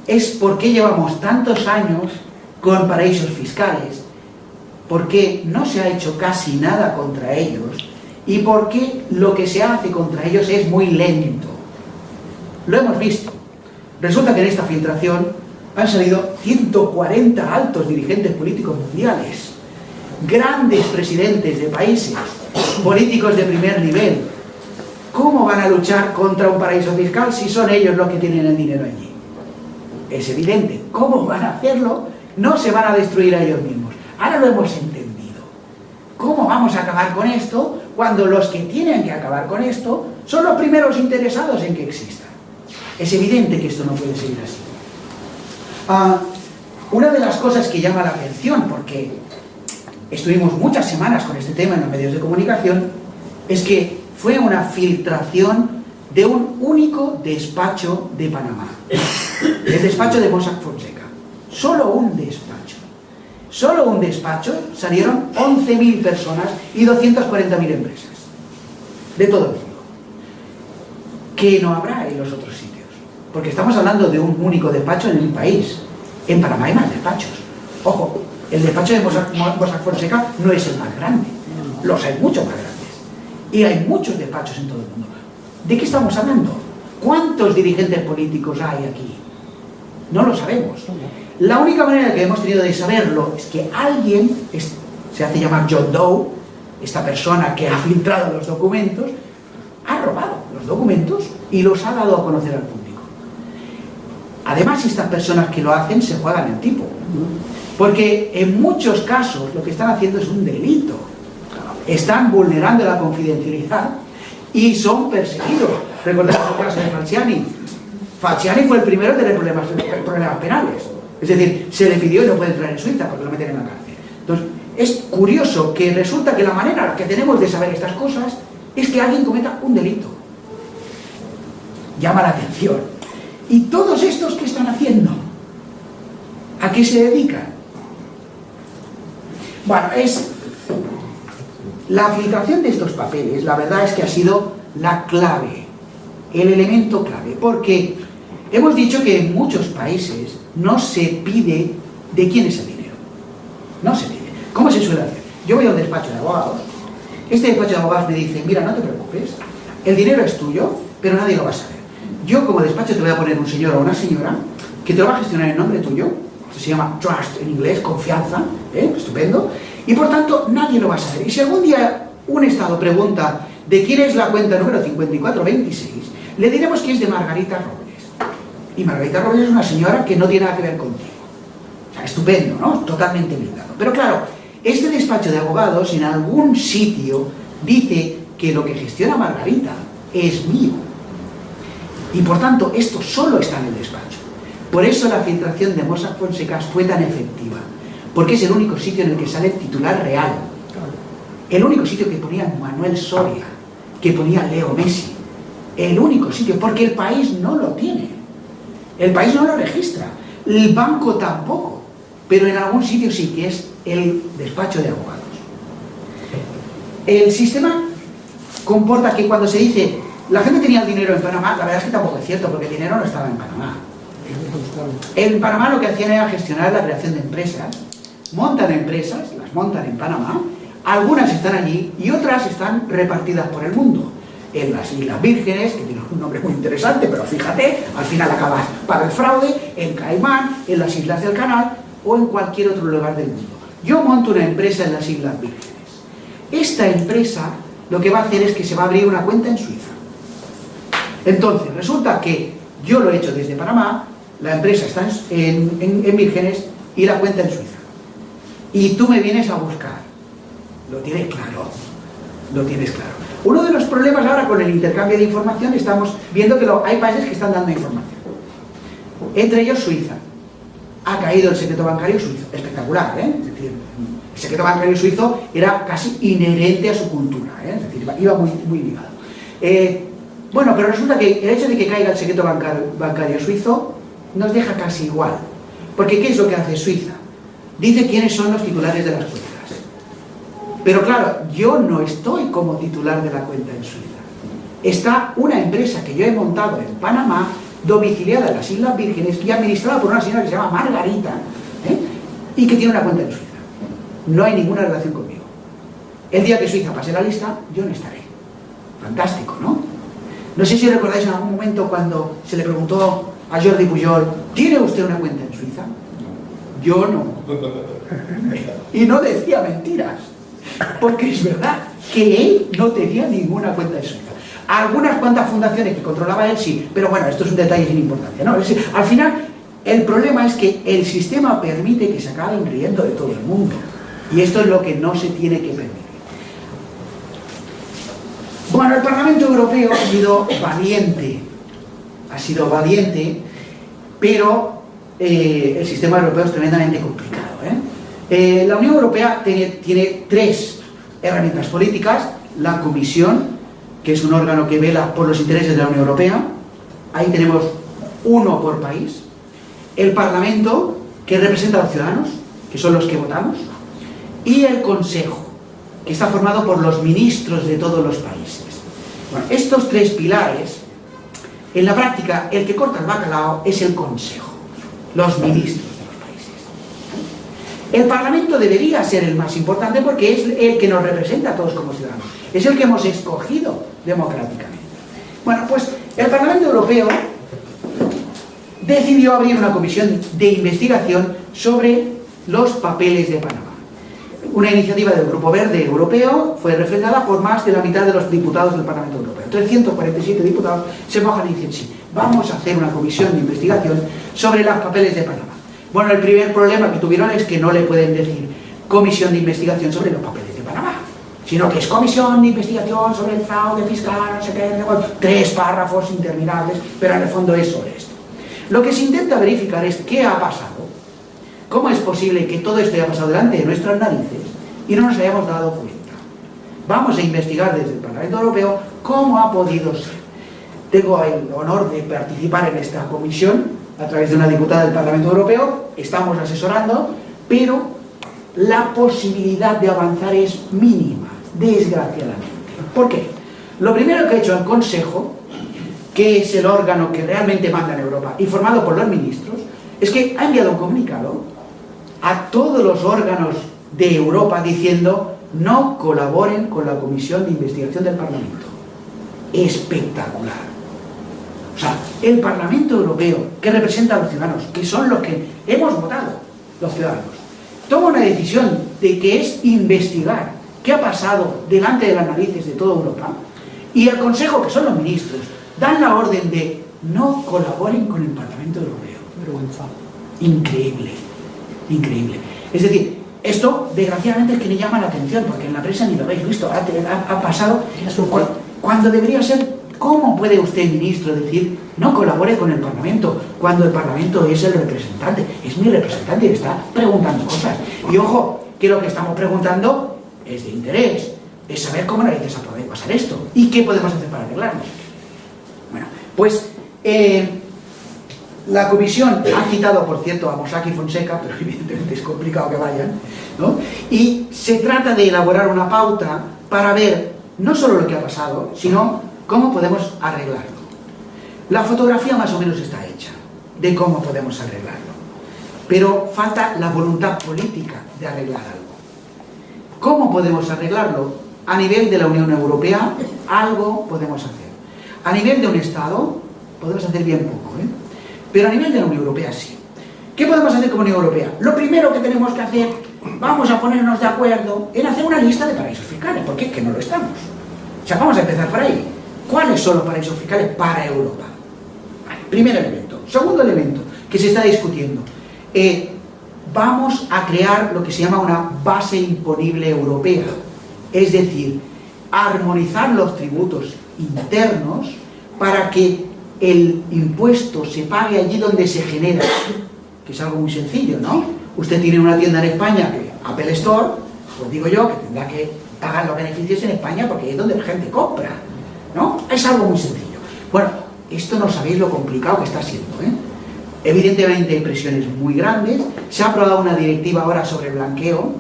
es por qué llevamos tantos años con paraísos fiscales, por qué no se ha hecho casi nada contra ellos y por qué lo que se hace contra ellos es muy lento. Lo hemos visto. Resulta que en esta filtración han salido 140 altos dirigentes políticos mundiales, grandes presidentes de países, políticos de primer nivel. ¿Cómo van a luchar contra un paraíso fiscal si son ellos los que tienen el dinero allí? Es evidente. ¿Cómo van a hacerlo? No se van a destruir a ellos mismos. Ahora lo hemos entendido. ¿Cómo vamos a acabar con esto cuando los que tienen que acabar con esto son los primeros interesados en que exista? Es evidente que esto no puede seguir así. Una de las cosas que llama la atención, porque estuvimos muchas semanas con este tema en los medios de comunicación, es que fue una filtración de un único despacho de Panamá. El despacho de Mossack Fonseca. Solo un despacho. Solo un despacho salieron 11.000 personas y 240.000 empresas. De todo el mundo. Que no habrá en los otros sitios. Porque estamos hablando de un único despacho en el país. En Panamá hay más despachos. Ojo, el despacho de Mossack Fonseca no es el más grande. Los hay mucho más grandes. Y hay muchos despachos en todo el mundo. ¿De qué estamos hablando? ¿Cuántos dirigentes políticos hay aquí? No lo sabemos. La única manera que hemos tenido de saberlo es que alguien, se hace llamar John Doe, esta persona que ha filtrado los documentos, ha robado los documentos y los ha dado a conocer al público. Además, estas personas que lo hacen se juegan el tipo. Porque en muchos casos lo que están haciendo es un delito. Están vulnerando la confidencialidad y son perseguidos. Recordad el caso de Falciani. Falciani fue el primero en tener problemas penales. Es decir, se le pidió y no puede entrar en Suiza porque lo meten en la cárcel. Entonces, es curioso que resulta que la manera que tenemos de saber estas cosas es que alguien cometa un delito. Llama la atención. ¿Y todos estos qué están haciendo? ¿A qué se dedican? Bueno, la filtración de estos papeles, la verdad es que ha sido la clave, el elemento clave, porque hemos dicho que en muchos países no se pide de quién es el dinero. No se pide. ¿Cómo se suele hacer? Yo voy a un despacho de abogados, este despacho de abogados me dice, mira, no te preocupes, el dinero es tuyo, pero nadie lo va a saber. Yo como despacho te voy a poner un señor o una señora que te lo va a gestionar en nombre tuyo, esto se llama trust en inglés, confianza, estupendo, y por tanto nadie lo va a saber. Y si algún día un Estado pregunta de quién es la cuenta número 5426, le diremos que es de Margarita Robles. Y Margarita Robles es una señora que no tiene nada que ver contigo. O sea, estupendo, ¿no? Totalmente blindado. Pero claro, este despacho de abogados en algún sitio dice que lo que gestiona Margarita es mío. Y por tanto, esto solo está en el despacho. Por eso la filtración de Mossack Fonseca fue tan efectiva. Porque es el único sitio en el que sale el titular real. El único sitio que ponía Manuel Soria, que ponía Leo Messi. El único sitio, porque el país no lo tiene. El país no lo registra. El banco tampoco. Pero en algún sitio sí, que es el despacho de abogados. El sistema comporta que cuando se dice la gente tenía el dinero en Panamá, la verdad es que tampoco es cierto, porque el dinero no estaba en Panamá. En Panamá lo que hacían era gestionar la creación de empresas. Montan empresas, las montan en Panamá, algunas están allí y otras están repartidas por el mundo. en las Islas Vírgenes, que tiene un nombre muy interesante, pero fíjate, al final acabas para el fraude, en Caimán, en las Islas del Canal o en cualquier otro lugar del mundo. Yo monto una empresa en las Islas Vírgenes. Esta empresa lo que va a hacer es que se va a abrir una cuenta en Suiza. Entonces, resulta que yo lo he hecho desde Panamá, la empresa está en Vírgenes y la cuenta en Suiza. Y tú me vienes a buscar. Lo tienes claro. Lo tienes claro. Uno de los problemas ahora con el intercambio de información, estamos viendo que hay países que están dando información. Entre ellos Suiza. Ha caído el secreto bancario suizo. Espectacular, ¿eh? Es decir, el secreto bancario suizo era casi inherente a su cultura, ¿eh? Es decir, iba muy ligado. Bueno, pero resulta que el hecho de que caiga el secreto bancario suizo nos deja casi igual. Porque ¿qué es lo que hace Suiza? Dice quiénes son los titulares de las cuentas. Pero claro, yo no estoy como titular de la cuenta en Suiza. Está una empresa que yo he montado en Panamá, domiciliada en las Islas Vírgenes y administrada por una señora que se llama Margarita, ¿eh? Y que tiene una cuenta en Suiza. No hay ninguna relación conmigo. El día que Suiza pase la lista, yo no estaré. Fantástico, ¿no? No sé si recordáis en algún momento cuando se le preguntó a Jordi Pujol, ¿tiene usted una cuenta en Suiza? Yo no. Y no decía mentiras, porque es verdad que él no tenía ninguna cuenta en Suiza. Algunas cuantas fundaciones que controlaba él sí, pero bueno, esto es un detalle sin importancia, ¿no? Al final, el problema es que el sistema permite que se acaben riendo de todo el mundo. Y esto es lo que no se tiene que permitir. Bueno, el Parlamento Europeo ha sido valiente, pero el sistema europeo es tremendamente complicado, ¿eh? La Unión Europea tiene tres herramientas políticas: la Comisión, que es un órgano que vela por los intereses de la Unión Europea, ahí tenemos uno por país; el Parlamento, que representa a los ciudadanos, que son los que votamos; y el Consejo, que está formado por los ministros de todos los países. Bueno, estos tres pilares, en la práctica, el que corta el bacalao es el Consejo, los ministros de los países. El Parlamento debería ser el más importante porque es el que nos representa a todos como ciudadanos, es el que hemos escogido democráticamente. Bueno, pues el Parlamento Europeo decidió abrir una comisión de investigación sobre los papeles de Panamá. Una iniciativa del Grupo Verde Europeo fue refrendada por más de la mitad de los diputados del Parlamento Europeo. 347 diputados se mojan y dicen sí, vamos a hacer una comisión de investigación sobre los papeles de Panamá. Bueno, el primer problema que tuvieron es que no le pueden decir comisión de investigación sobre los papeles de Panamá, sino que es comisión de investigación sobre el fraude fiscal, no sé qué, 3 párrafos interminables, pero en el fondo es sobre esto. Lo que se intenta verificar es qué ha pasado. ¿Cómo es posible que todo esto haya pasado delante de nuestras narices y no nos hayamos dado cuenta? Vamos a investigar desde el Parlamento Europeo cómo ha podido ser. Tengo el honor de participar en esta comisión a través de una diputada del Parlamento Europeo. Estamos asesorando, pero la posibilidad de avanzar es mínima, desgraciadamente. ¿Por qué? Lo primero que ha hecho el Consejo, que es el órgano que realmente manda en Europa y formado por los ministros, es que ha enviado un comunicado a todos los órganos de Europa diciendo no colaboren con la comisión de investigación del Parlamento. Espectacular. O sea, el Parlamento Europeo, que representa a los ciudadanos, que son los que hemos votado, los ciudadanos, toma una decisión de que es investigar qué ha pasado delante de las narices de toda Europa, y el Consejo, que son los ministros, dan la orden de no colaboren con el Parlamento Europeo. Vergüenza. Increíble, increíble. Es decir, esto desgraciadamente es que me llama la atención, porque en la prensa ni lo habéis visto, ha pasado cuando debería ser. ¿Cómo puede usted, ministro, decir no colabore con el Parlamento cuando el Parlamento es el representante? Es mi representante y está preguntando cosas. Y ojo, que lo que estamos preguntando es de interés, es saber cómo narices a poder pasar esto y qué podemos hacer para arreglarlo. Bueno, pues la comisión ha citado, por cierto, a Mossack y Fonseca, pero evidentemente es complicado que vayan, ¿no? Y se trata de elaborar una pauta para ver no solo lo que ha pasado, sino cómo podemos arreglarlo. La fotografía más o menos está hecha de cómo podemos arreglarlo, pero falta la voluntad política de arreglar algo. ¿Cómo podemos arreglarlo? a nivel de la Unión Europea algo podemos hacer. A nivel de un Estado podemos hacer bien poco, ¿eh? Pero a nivel de la Unión Europea sí. ¿Qué podemos hacer como Unión Europea? Lo primero que tenemos que hacer, vamos a ponernos de acuerdo en hacer una lista de paraísos fiscales, porque es que no lo estamos. O sea, vamos a empezar por ahí. ¿Cuáles son los paraísos fiscales para Europa? Vale, primer elemento. Segundo elemento que se está discutiendo. Vamos a crear lo que se llama una base imponible europea. Es decir, armonizar los tributos internos para que el impuesto se pague allí donde se genera, que es algo muy sencillo, ¿no? Usted tiene una tienda en España, que Apple Store, pues digo yo que tendrá que pagar los beneficios en España porque es donde la gente compra, ¿no? Es algo muy sencillo. Bueno, esto no sabéis lo complicado que está siendo, ¿eh? Evidentemente hay presiones muy grandes. Se ha aprobado una directiva ahora sobre blanqueo,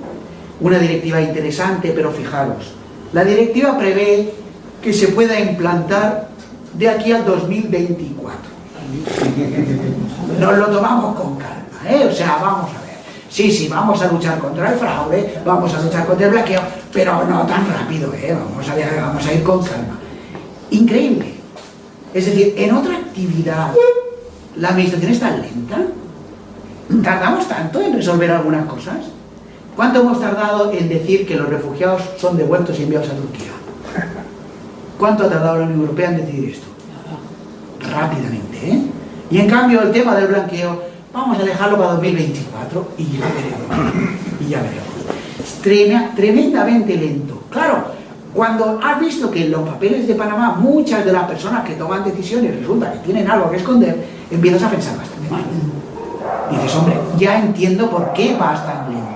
una directiva interesante, pero fijaros, la directiva prevé que se pueda implantar de aquí al 2024. Nos lo tomamos con calma, ¿eh? O sea, vamos a ver. Sí, vamos a luchar contra el fraude, vamos a luchar contra el blanqueo, pero no tan rápido, ¿eh? Vamos a ir con calma. Increíble. Es decir, en otra actividad, la administración es tan lenta. ¿Tardamos tanto en resolver algunas cosas? ¿Cuánto hemos tardado en decir que los refugiados son devueltos y enviados a Turquía? ¿Cuánto ha tardado la Unión Europea en decidir esto? Rápidamente, ¿eh? Y en cambio el tema del blanqueo, vamos a dejarlo para 2024 y ya veremos. Y ya veremos. Es tremendamente lento. Claro, cuando has visto que en los papeles de Panamá muchas de las personas que toman decisiones resulta que tienen algo que esconder, empiezas a pensar bastante mal. Dices, hombre, ya entiendo por qué vas tan lento.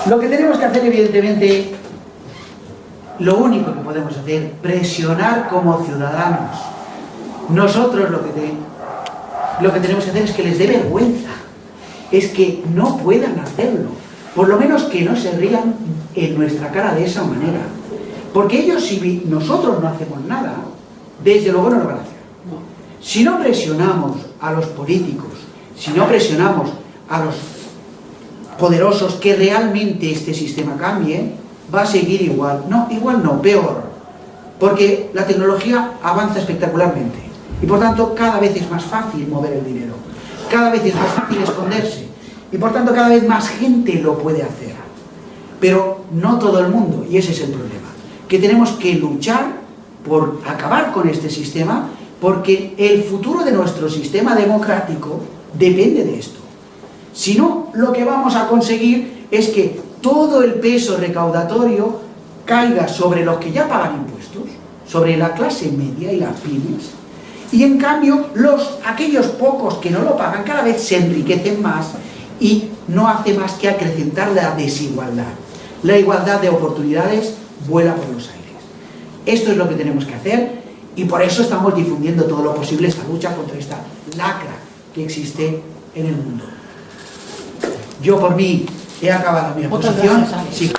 Lo que tenemos que hacer, evidentemente, lo único que podemos hacer, presionar como ciudadanos. Nosotros lo que tenemos que hacer es que les dé vergüenza, es que no puedan hacerlo, por lo menos que no se rían en nuestra cara de esa manera, porque ellos, si nosotros no hacemos nada, desde luego no lo van a hacer. Si no presionamos a los políticos, si no presionamos a los poderosos que realmente este sistema cambie, va a seguir igual. No, igual no, peor, porque la tecnología avanza espectacularmente y por tanto cada vez es más fácil mover el dinero, cada vez es más fácil esconderse y por tanto cada vez más gente lo puede hacer, pero no todo el mundo, y ese es el problema, que tenemos que luchar por acabar con este sistema, porque el futuro de nuestro sistema democrático depende de esto. Si no, lo que vamos a conseguir es que todo el peso recaudatorio caiga sobre los que ya pagan impuestos, sobre la clase media y las pymes, y en cambio aquellos pocos que no lo pagan cada vez se enriquecen más y no hace más que acrecentar la desigualdad. La igualdad de oportunidades vuela por los aires. Esto es lo que tenemos que hacer y por eso estamos difundiendo todo lo posible esta lucha contra esta lacra que existe en el mundo. Yo por mí he acabado mi exposición. Sí.